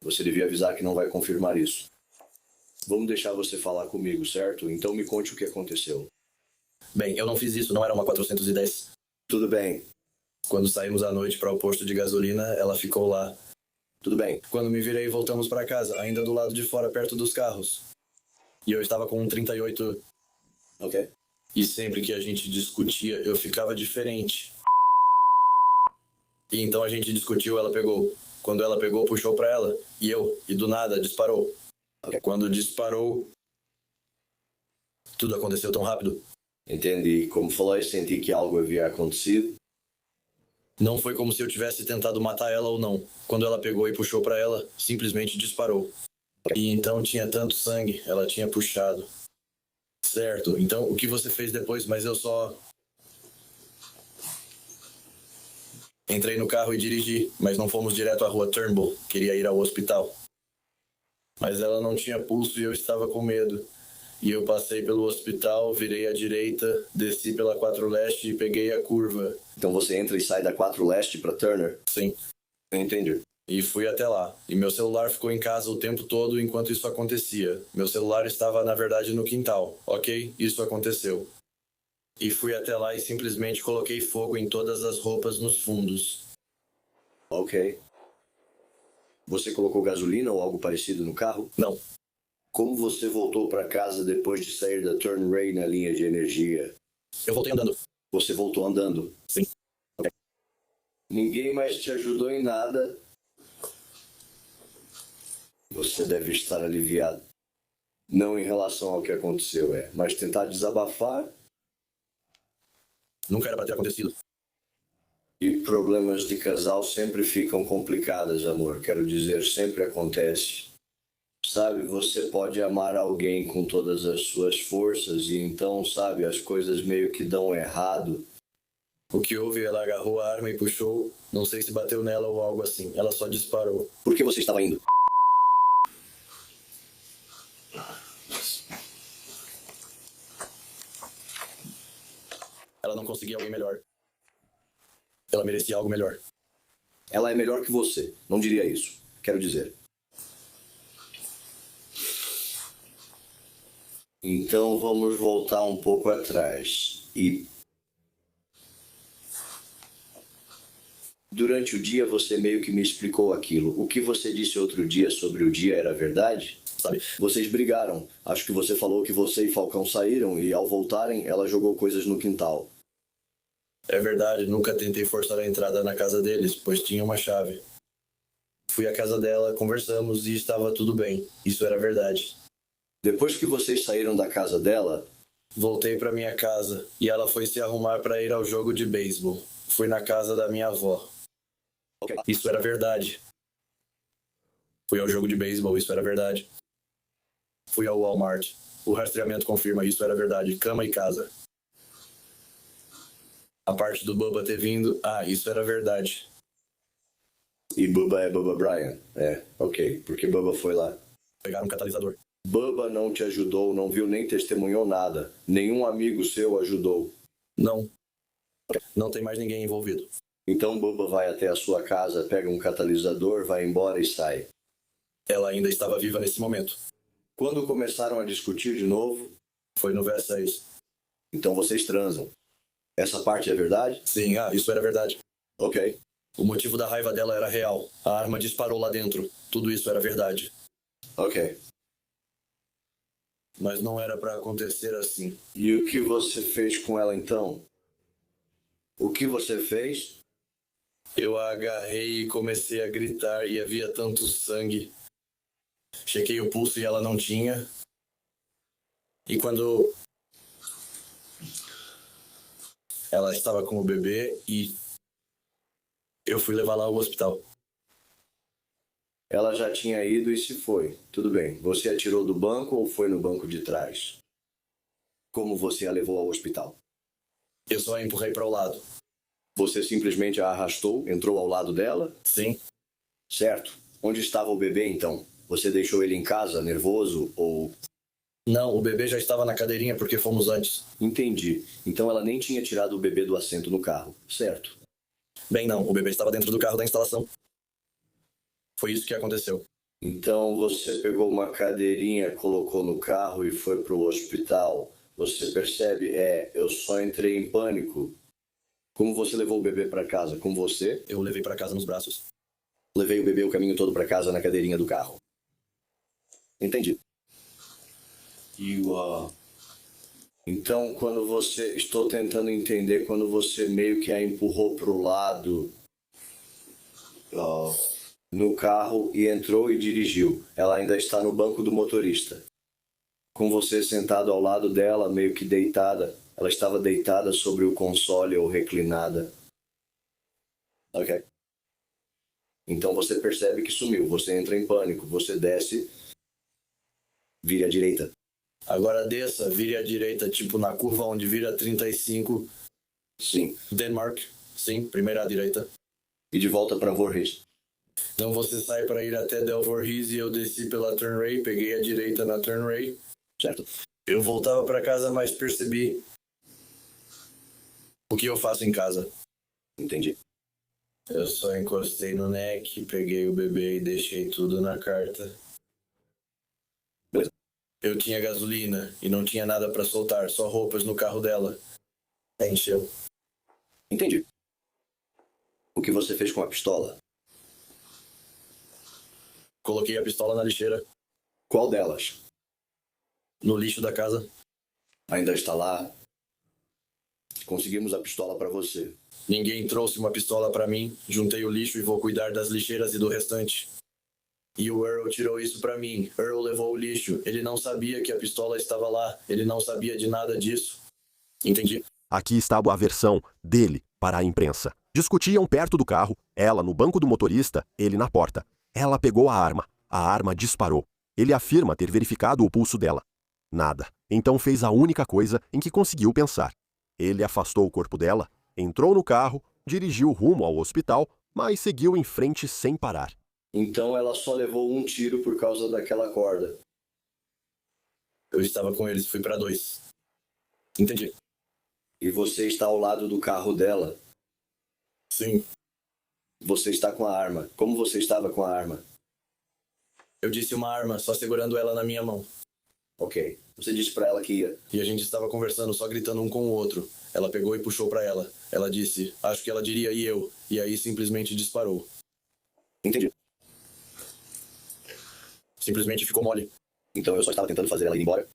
Você devia avisar que não vai confirmar isso. Vamos deixar você falar comigo, certo? Então me conte o que aconteceu. Bem, eu não fiz isso, não era uma 410. Tudo bem. Quando saímos à noite para o posto de gasolina, ela ficou lá. Tudo bem. Quando me virei, voltamos para casa, ainda do lado de fora, perto dos carros. E eu estava com um 38. Ok. E sempre que a gente discutia, eu ficava diferente. E então a gente discutiu, ela pegou. Quando ela pegou, puxou para ela. E do nada, disparou. Okay. Quando disparou, tudo aconteceu tão rápido. Entendi. Como falei, senti que algo havia acontecido. Não foi como se eu tivesse tentado matar ela ou não. Quando ela pegou e puxou para ela, simplesmente disparou. E então tinha tanto sangue, ela tinha puxado. Certo, então o que você fez depois? Mas eu só entrei no carro e dirigi, mas não fomos direto à rua Turnbull. Queria ir ao hospital. Mas ela não tinha pulso e eu estava com medo. E eu passei pelo hospital, virei à direita, desci pela 4 Leste e peguei a curva. Então você entra e sai da 4 Leste para Turner? Sim. Entendi. E fui até lá. E meu celular ficou em casa o tempo todo enquanto isso acontecia. Meu celular estava, na verdade, no quintal. Ok? Isso aconteceu. E fui até lá e simplesmente coloquei fogo em todas as roupas nos fundos. Ok. Você colocou gasolina ou algo parecido no carro? Não. Como você voltou para casa depois de sair da Turnray na linha de energia? Eu voltei andando. Você voltou andando? Sim. Okay. Ninguém mais te ajudou em nada? Você deve estar aliviado. Não em relação ao que aconteceu, mas tentar desabafar. Nunca era para ter acontecido. E problemas de casal sempre ficam complicados, amor. Quero dizer, sempre acontece. Sabe, você pode amar alguém com todas as suas forças e então, sabe, as coisas meio que dão errado. O que houve, ela agarrou a arma e puxou. Não sei se bateu nela ou algo assim. Ela só disparou. Por que você estava indo? Ela não conseguia alguém melhor. Ela merecia algo melhor. Ela é melhor que você. Não diria isso. Quero dizer. Então vamos voltar um pouco atrás. E durante o dia você meio que me explicou aquilo. O que você disse outro dia sobre o dia era verdade? Sabe? Vocês brigaram. Acho que você falou que você e Falcão saíram e ao voltarem ela jogou coisas no quintal. É verdade, nunca tentei forçar a entrada na casa deles, pois tinha uma chave. Fui à casa dela, conversamos e estava tudo bem. Isso era verdade. Depois que vocês saíram da casa dela, voltei para minha casa e ela foi se arrumar para ir ao jogo de beisebol. Fui na casa da minha avó. okay. Isso era verdade. Fui ao jogo de beisebol, isso era verdade. Fui ao Walmart. O rastreamento confirma, isso era verdade. Cama e casa. A parte do Bubba ter vindo, isso era verdade. E Bubba é Bubba Brian. Ok, porque Bubba foi lá. Pegaram um catalisador. Bubba não te ajudou, não viu nem testemunhou nada. Nenhum amigo seu ajudou. Não. Não tem mais ninguém envolvido. Então Bubba vai até a sua casa, pega um catalisador, vai embora e sai. Ela ainda estava viva nesse momento. Quando começaram a discutir de novo, foi no verso 6. Então vocês transam. Essa parte é verdade? Sim, isso era verdade. Ok. O motivo da raiva dela era real. A arma disparou lá dentro. Tudo isso era verdade. Ok. Mas não era para acontecer assim. E o que você fez com ela então? O que você fez? Eu a agarrei e comecei a gritar e havia tanto sangue. Chequei o pulso e ela não tinha. E quando ela estava com o bebê e eu fui levá-la ao hospital. Ela já tinha ido e se foi. Tudo bem. Você a tirou do banco ou foi no banco de trás? Como você a levou ao hospital? Eu só a empurrei para o lado. Você simplesmente a arrastou, entrou ao lado dela? Sim. Certo. Onde estava o bebê então? Você deixou ele em casa, nervoso ou... Não, o bebê já estava na cadeirinha porque fomos antes. Entendi. Então ela nem tinha tirado o bebê do assento no carro, certo? Bem, não. O bebê estava dentro do carro da instalação. Foi isso que aconteceu. Então você pegou uma cadeirinha, colocou no carro e foi pro hospital. Você percebe? Eu só entrei em pânico. Como você levou o bebê para casa? Com você? Eu o levei para casa nos braços. Levei o bebê o caminho todo para casa na cadeirinha do carro. Entendi. Então, quando você... Estou tentando entender quando você meio que a empurrou pro lado no carro e entrou e dirigiu. Ela ainda está no banco do motorista. Com você sentado ao lado dela, meio que deitada. Ela estava deitada sobre o console ou reclinada. Ok. Então você percebe que sumiu. Você entra em pânico. Você desce. Vire à direita. Agora desça, vire à direita, tipo na curva onde vira 35. Sim. Denmark. Sim, primeira à direita. E de volta para Voorhees. Então você sai para ir até Delvorhis e eu desci pela Turnray, peguei a direita na Turnray. Certo. Eu voltava para casa, mas percebi o que eu faço em casa. Entendi. Eu só encostei no neck, peguei o bebê e deixei tudo na carta. Beleza. Eu tinha gasolina e não tinha nada para soltar, só roupas no carro dela. Encheu. Entendi. O que você fez com a pistola? Coloquei a pistola na lixeira, Qual delas? no lixo da casa. Ainda está lá? Conseguimos a pistola para você. Ninguém trouxe uma pistola para mim, juntei o lixo e vou cuidar das lixeiras e do restante. E o Earl tirou isso para mim. Earl levou o lixo. Ele não sabia que a pistola estava lá. Ele não sabia de nada disso. Entendi. Aqui estava a versão dele para a imprensa. Discutiam perto do carro, ela no banco do motorista, ele na porta. Ela pegou a arma disparou. Ele afirma ter verificado o pulso dela. Nada. Então fez a única coisa em que conseguiu pensar. Ele afastou o corpo dela, entrou no carro, dirigiu rumo ao hospital, mas seguiu em frente sem parar. Então ela só levou um tiro por causa daquela corda. Eu estava com eles, fui para 2. Entendi. E você está ao lado do carro dela. Sim. Você está com a arma. Como você estava com a arma? Eu disse uma arma, só segurando ela na minha mão. Ok. Você disse para ela que ia. E a gente estava conversando, só gritando um com o outro. Ela pegou e puxou para ela. Ela disse, acho que ela diria e eu. E aí simplesmente disparou. Entendi. Simplesmente ficou mole. Então eu só estava tentando fazer ela ir embora.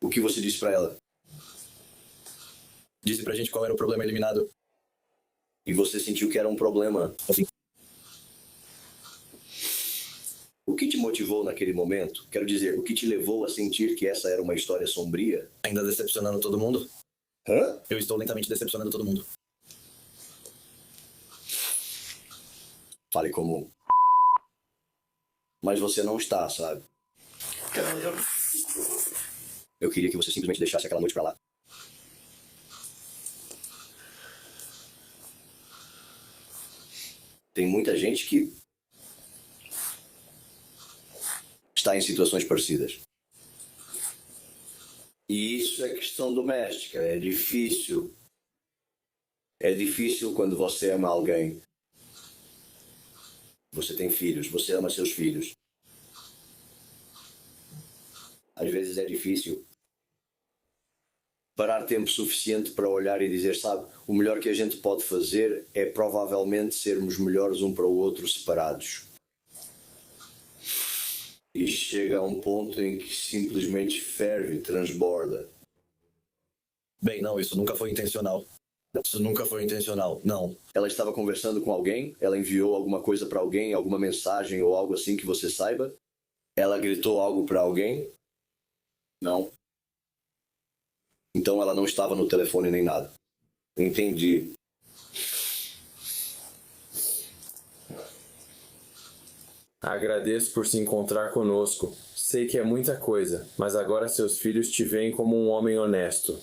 O que você disse para ela? Disse pra gente qual era o problema eliminado. E você sentiu que era um problema. Assim. O que te motivou naquele momento? Quero dizer, o que te levou a sentir que essa era uma história sombria? Ainda decepcionando todo mundo? Hã? Eu estou lentamente decepcionando todo mundo. Fale como... Mas você não está, sabe? Eu queria que você simplesmente deixasse aquela noite pra lá. Tem muita gente que está em situações parecidas. E isso é questão doméstica, é difícil. É difícil quando você ama alguém. Você tem filhos, você ama seus filhos. Às vezes é difícil parar tempo suficiente para olhar e dizer, sabe, o melhor que a gente pode fazer é provavelmente sermos melhores um para o outro separados. E chega a um ponto em que simplesmente ferve e transborda. Bem, não, isso nunca foi intencional. Isso nunca foi intencional, não. Ela estava conversando com alguém? Ela enviou alguma coisa para alguém, alguma mensagem ou algo assim que você saiba? Ela gritou algo para alguém? Não. Então ela não estava no telefone nem nada. Entendi. Agradeço por se encontrar conosco. Sei que é muita coisa, mas agora seus filhos te veem como um homem honesto.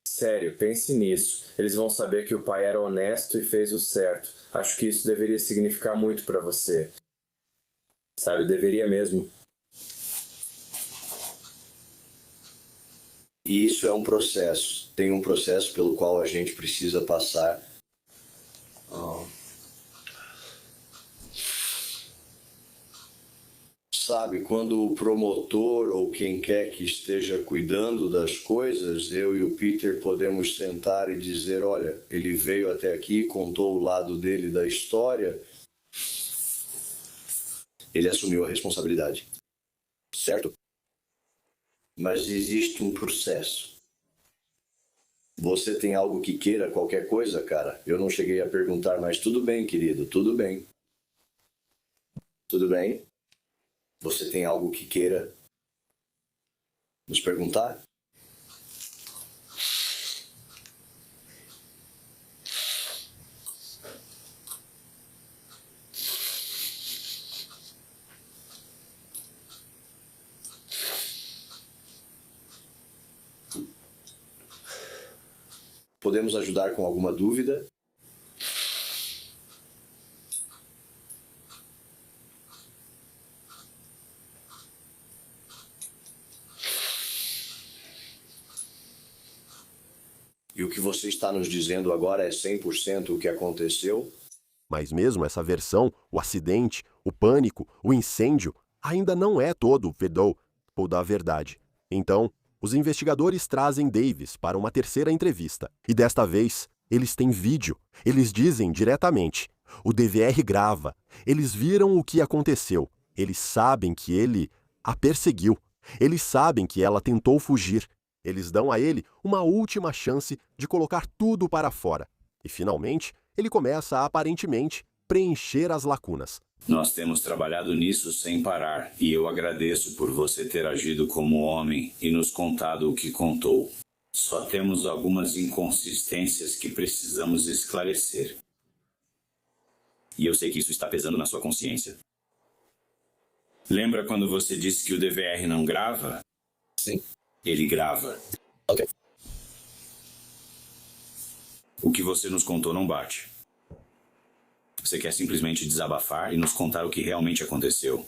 Sério, pense nisso. Eles vão saber que o pai era honesto e fez o certo. Acho que isso deveria significar muito para você. Sabe, deveria mesmo. E isso é um processo. Tem um processo pelo qual a gente precisa passar. Sabe, quando o promotor ou quem quer que esteja cuidando das coisas, eu e o Peter podemos sentar e dizer, olha, ele veio até aqui, contou o lado dele da história. Ele assumiu a responsabilidade. Certo? Mas existe um processo. Você tem algo que queira, qualquer coisa, cara? Eu não cheguei a perguntar, mas tudo bem, querido, tudo bem. Tudo bem? Você tem algo que queira nos perguntar? Podemos ajudar com alguma dúvida? E o que você está nos dizendo agora é 100% o que aconteceu? Mas mesmo essa versão, o acidente, o pânico, o incêndio, ainda não é todo o vedou ou da verdade. Então, os investigadores trazem Davis para uma terceira entrevista. E desta vez, eles têm vídeo. Eles dizem diretamente. O DVR grava. Eles viram o que aconteceu. Eles sabem que ele a perseguiu. Eles sabem que ela tentou fugir. Eles dão a ele uma última chance de colocar tudo para fora. E, finalmente, ele começa a, aparentemente, preencher as lacunas. Nós temos trabalhado nisso sem parar, e eu agradeço por você ter agido como homem e nos contado o que contou. Só temos algumas inconsistências que precisamos esclarecer. E eu sei que isso está pesando na sua consciência. Lembra quando você disse que o DVR não grava? Sim. Ele grava. Ok. O que você nos contou não bate. Você quer simplesmente desabafar e nos contar o que realmente aconteceu.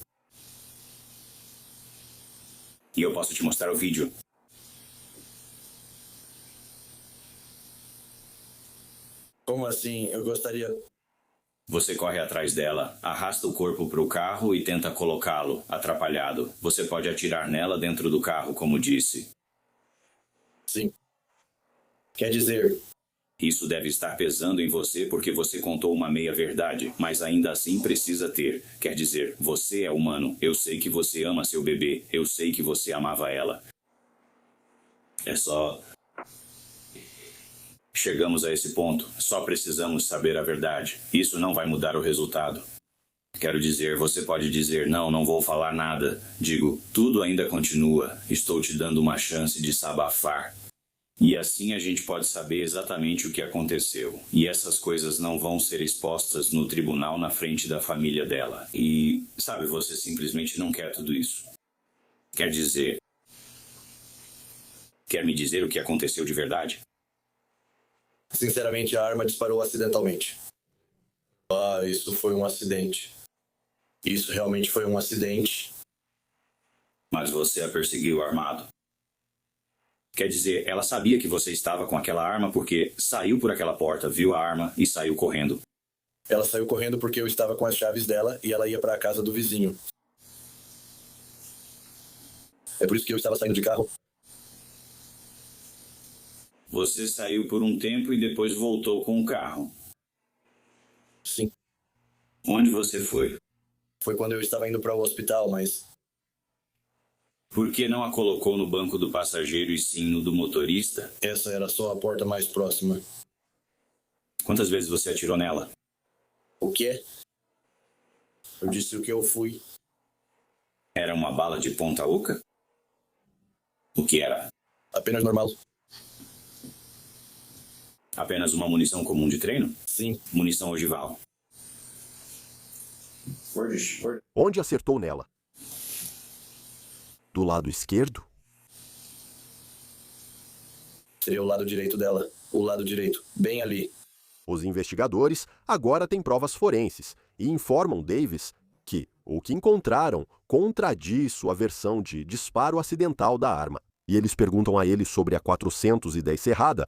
E eu posso te mostrar o vídeo. Como assim? Eu gostaria... Você corre atrás dela, arrasta o corpo para o carro e tenta colocá-lo, atrapalhado. Você pode atirar nela dentro do carro, como disse. Sim. Quer dizer... Isso deve estar pesando em você porque você contou uma meia-verdade, mas ainda assim precisa ter. Quer dizer, você é humano. Eu sei que você ama seu bebê. Eu sei que você amava ela. É só... Chegamos a esse ponto. Só precisamos saber a verdade. Isso não vai mudar o resultado. Quero dizer, você pode dizer, não vou falar nada. Digo, tudo ainda continua. Estou te dando uma chance de desabafar. E assim a gente pode saber exatamente o que aconteceu. E essas coisas não vão ser expostas no tribunal na frente da família dela. E, sabe, você simplesmente não quer tudo isso. Quer dizer... Quer me dizer o que aconteceu de verdade? Sinceramente, a arma disparou acidentalmente. Isso foi um acidente. Isso realmente foi um acidente. Mas você a perseguiu armado. Quer dizer, ela sabia que você estava com aquela arma porque saiu por aquela porta, viu a arma e saiu correndo. Ela saiu correndo porque eu estava com as chaves dela e ela ia para a casa do vizinho. É por isso que eu estava saindo de carro. Você saiu por um tempo e depois voltou com o carro. Sim. Onde você foi? Foi quando eu estava indo para o hospital, mas... Por que não a colocou no banco do passageiro e sim no do motorista? Essa era só a porta mais próxima. Quantas vezes você atirou nela? O quê? Eu disse o que eu fui. Era uma bala de ponta oca? O que era? Apenas normal. Apenas uma munição comum de treino? Sim. Munição ogival. Onde acertou nela? Do lado esquerdo? Seria o lado direito dela. O lado direito. Bem ali. Os investigadores agora têm provas forenses e informam Davis que o que encontraram contradiz sua versão de disparo acidental da arma. E eles perguntam a ele sobre a 410 Serrada.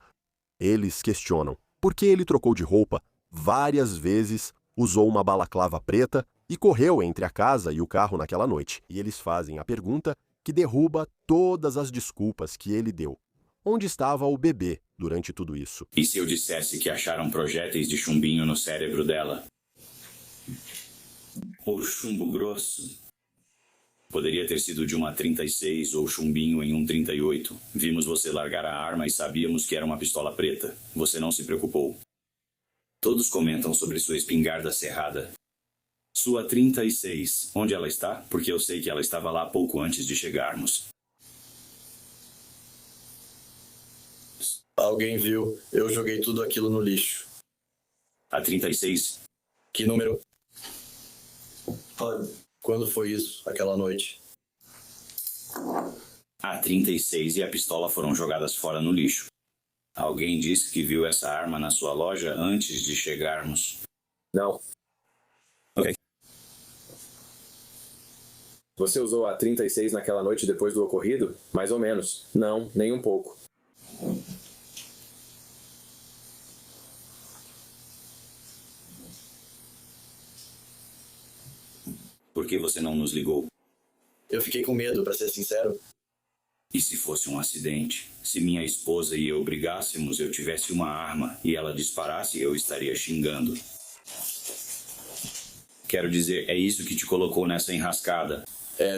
Eles questionam por que ele trocou de roupa várias vezes, usou uma balaclava preta e correu entre a casa e o carro naquela noite. E eles fazem a pergunta que derruba todas as desculpas que ele deu. Onde estava o bebê durante tudo isso? E se eu dissesse que acharam projéteis de chumbinho no cérebro dela? Ou chumbo grosso? Poderia ter sido de uma 36 ou chumbinho em um 38. Vimos você largar a arma e sabíamos que era uma pistola preta. Você não se preocupou. Todos comentam sobre sua espingarda cerrada. Sua 36. Onde ela está? Porque eu sei que ela estava lá pouco antes de chegarmos. Alguém viu. Eu joguei tudo aquilo no lixo. A 36? Que número? Quando foi isso, aquela noite? A 36 e a pistola foram jogadas fora no lixo. Alguém disse que viu essa arma na sua loja antes de chegarmos. Não. Ok. Você usou a 36 naquela noite depois do ocorrido? Mais ou menos. Não, nem um pouco. Por que você não nos ligou? Eu fiquei com medo, pra ser sincero. E se fosse um acidente? Se minha esposa e eu brigássemos, eu tivesse uma arma e ela disparasse, eu estaria xingando. Quero dizer, é isso que te colocou nessa enrascada.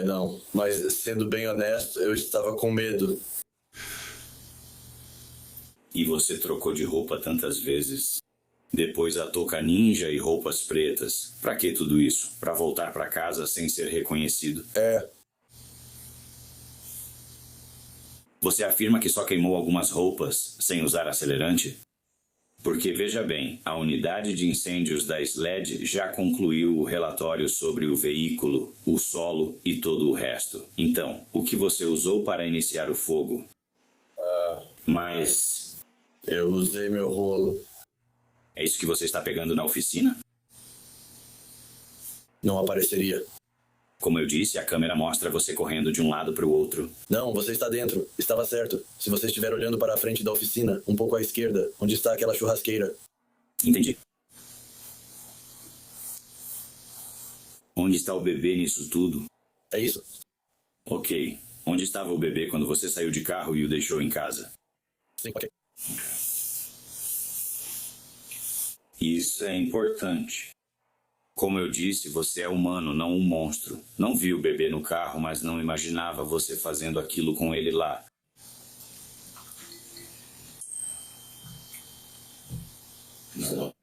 Não. Mas, sendo bem honesto, eu estava com medo. E você trocou de roupa tantas vezes. Depois a touca ninja e roupas pretas. Pra que tudo isso? Pra voltar pra casa sem ser reconhecido? Você afirma que só queimou algumas roupas sem usar acelerante? Porque, veja bem, a unidade de incêndios da SLED já concluiu o relatório sobre o veículo, o solo e todo o resto. Então, o que você usou para iniciar o fogo? Mas... Eu usei meu rolo. É isso que você está pegando na oficina? Não apareceria. Como eu disse, a câmera mostra você correndo de um lado para o outro. Não, você está dentro. Estava certo. Se você estiver olhando para a frente da oficina, um pouco à esquerda, onde está aquela churrasqueira. Entendi. Onde está o bebê nisso tudo? É isso. Ok. Onde estava o bebê quando você saiu de carro e o deixou em casa? Sim, ok. Isso é importante. Como eu disse, você é humano, não um monstro. Não vi o bebê no carro, mas não imaginava você fazendo aquilo com ele lá.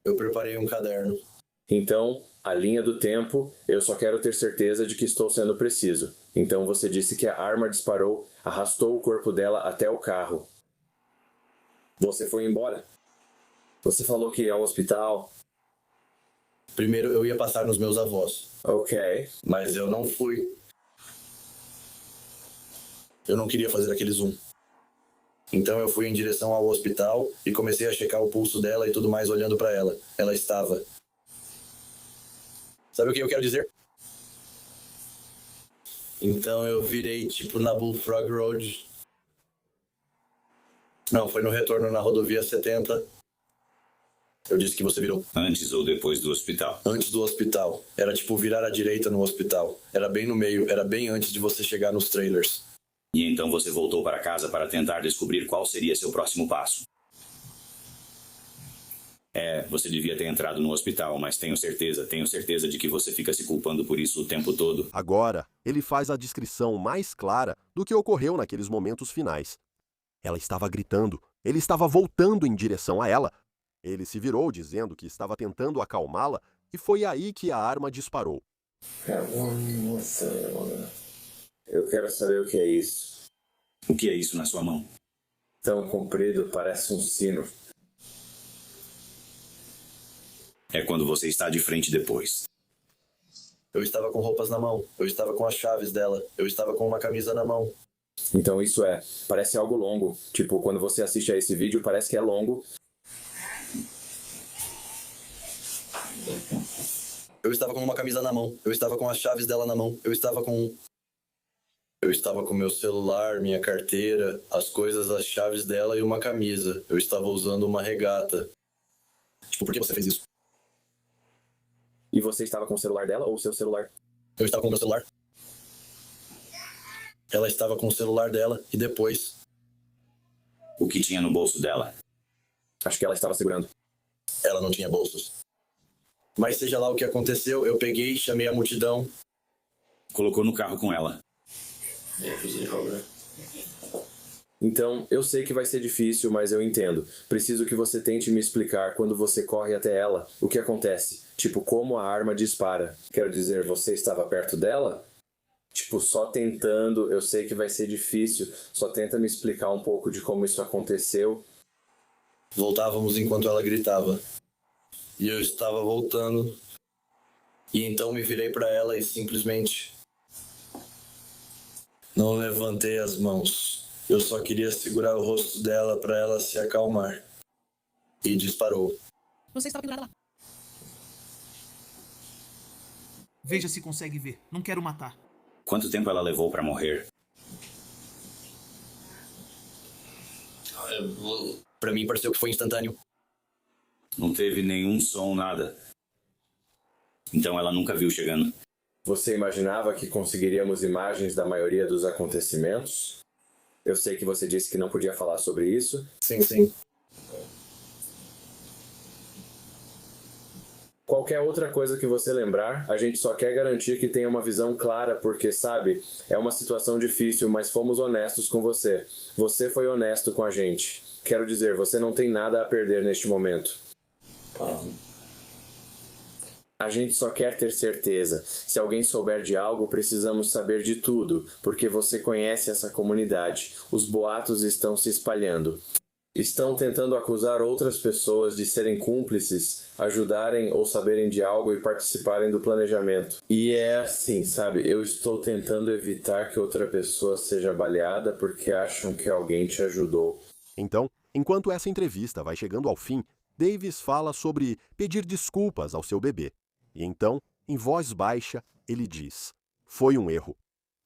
Eu preparei um caderno. Então, a linha do tempo, eu só quero ter certeza de que estou sendo preciso. Então você disse que a arma disparou, arrastou o corpo dela até o carro. Você foi embora. Você falou que ia ao hospital. Primeiro eu ia passar nos meus avós, Ok. mas eu não fui. Eu não queria fazer aquele zoom. Então eu fui em direção ao hospital e comecei a checar o pulso dela e tudo mais olhando pra ela. Ela estava... Sabe o que eu quero dizer? Então eu virei tipo na Bullfrog Road. Não, foi no retorno na rodovia 70. Eu disse que você virou. Antes ou depois do hospital? Antes do hospital. Era tipo virar à direita no hospital. Era bem no meio, era bem antes de você chegar nos trailers. E então você voltou para casa para tentar descobrir qual seria seu próximo passo. Você devia ter entrado no hospital, mas tenho certeza de que você fica se culpando por isso o tempo todo. Agora, ele faz a descrição mais clara do que ocorreu naqueles momentos finais. Ela estava gritando, ele estava voltando em direção a ela. Ele se virou dizendo que estava tentando acalmá-la e foi aí que a arma disparou. Eu quero saber o que é isso. O que é isso na sua mão? Tão comprido, parece um sino. É quando você está de frente depois. Eu estava com roupas na mão, eu estava com as chaves dela, eu estava com uma camisa na mão. Então isso parece algo longo. Tipo, quando você assiste a esse vídeo, parece que é longo. Eu estava com uma camisa na mão, eu estava com as chaves dela na mão, eu estava com meu celular, minha carteira, as coisas, as chaves dela e uma camisa. Eu estava usando uma regata. Tipo, por que você fez isso? E você estava com o celular dela ou o seu celular? Eu estava com o meu celular. Ela estava com o celular dela e depois... O que tinha no bolso dela? Acho que ela estava segurando. Ela não tinha bolsos. Mas seja lá o que aconteceu, eu peguei, chamei a multidão. Colocou no carro com ela. Então, eu sei que vai ser difícil, mas eu entendo. Preciso que você tente me explicar quando você corre até ela, o que acontece. Tipo, como a arma dispara. Quero dizer, você estava perto dela? Tipo, só tentando, eu sei que vai ser difícil. Só tenta me explicar um pouco de como isso aconteceu. Voltávamos enquanto ela gritava. E eu estava voltando. E então me virei para ela e simplesmente... não levantei as mãos. Eu só queria segurar o rosto dela para ela se acalmar. E disparou. Você estava pendurada lá. Veja se consegue ver. Não quero matar. Quanto tempo ela levou para morrer? Para mim pareceu que foi instantâneo. Não teve nenhum som, nada. Então ela nunca viu chegando. Você imaginava que conseguiríamos imagens da maioria dos acontecimentos? Eu sei que você disse que não podia falar sobre isso. Sim. Qualquer outra coisa que você lembrar, a gente só quer garantir que tenha uma visão clara, porque, sabe, é uma situação difícil, mas fomos honestos com você. Você foi honesto com a gente. Quero dizer, você não tem nada a perder neste momento. A gente só quer ter certeza. Se alguém souber de algo, precisamos saber de tudo, porque você conhece essa comunidade. Os boatos estão se espalhando. Estão tentando acusar outras pessoas de serem cúmplices, ajudarem ou saberem de algo e participarem do planejamento. E é assim, sabe? Eu estou tentando evitar que outra pessoa seja baleada porque acham que alguém te ajudou. Então, enquanto essa entrevista vai chegando ao fim, Davis fala sobre pedir desculpas ao seu bebê. E então, em voz baixa, ele diz: foi um erro.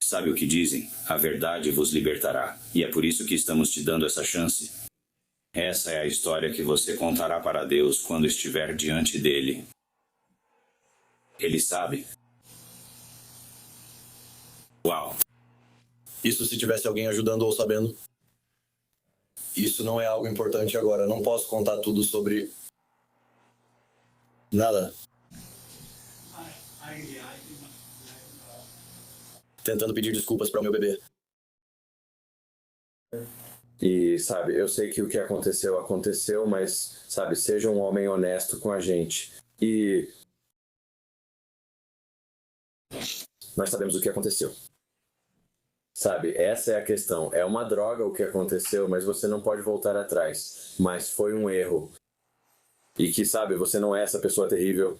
Sabe o que dizem? A verdade vos libertará. E é por isso que estamos te dando essa chance. Essa é a história que você contará para Deus quando estiver diante dele. Ele sabe. Uau! Isso se tivesse alguém ajudando ou sabendo. Isso não é algo importante agora. Não posso contar tudo sobre... nada. Tentando pedir desculpas para o meu bebê. E, sabe, eu sei que o que aconteceu, aconteceu, mas, sabe, seja um homem honesto com a gente. E nós sabemos o que aconteceu. Sabe, essa é a questão. É uma droga o que aconteceu, mas você não pode voltar atrás. Mas foi um erro. E que, sabe, você não é essa pessoa terrível.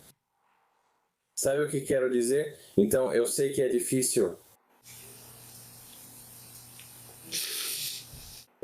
Sabe o que quero dizer? Então, eu sei que é difícil.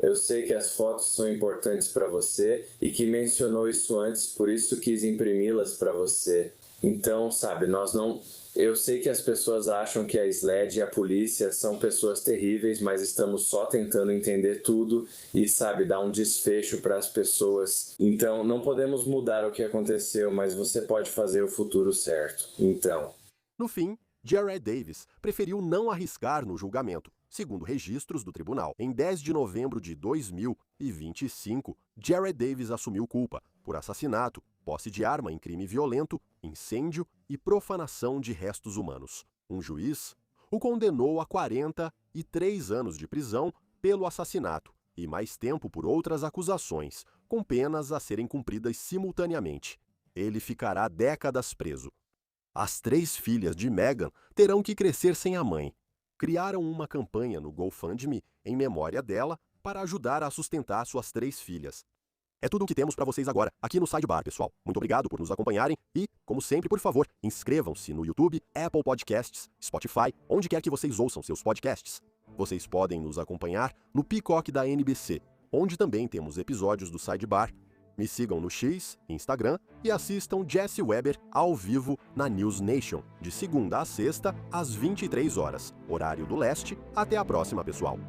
Eu sei que as fotos são importantes para você e que mencionou isso antes, por isso quis imprimi-las para você. Então, sabe, nós não... Eu sei que as pessoas acham que a SLED e a polícia são pessoas terríveis, mas estamos só tentando entender tudo e, sabe, dar um desfecho para as pessoas. Então, não podemos mudar o que aconteceu, mas você pode fazer o futuro certo. Então... No fim, Jared Davis preferiu não arriscar no julgamento. Segundo registros do tribunal, em 10 de novembro de 2025, Jared Davis assumiu culpa por assassinato, posse de arma em crime violento, incêndio e profanação de restos humanos. Um juiz o condenou a 43 anos de prisão pelo assassinato e mais tempo por outras acusações, com penas a serem cumpridas simultaneamente. Ele ficará décadas preso. As 3 filhas de Meghan terão que crescer sem a mãe. Criaram uma campanha no GoFundMe em memória dela para ajudar a sustentar suas 3 filhas. É tudo o que temos para vocês agora, aqui no Sidebar, pessoal. Muito obrigado por nos acompanharem e, como sempre, por favor, inscrevam-se no YouTube, Apple Podcasts, Spotify, onde quer que vocês ouçam seus podcasts. Vocês podem nos acompanhar no Peacock da NBC, onde também temos episódios do Sidebar. Me sigam no X, Instagram e assistam Jesse Weber ao vivo na News Nation, de segunda a sexta, às 23 horas, horário do leste. Até a próxima, pessoal!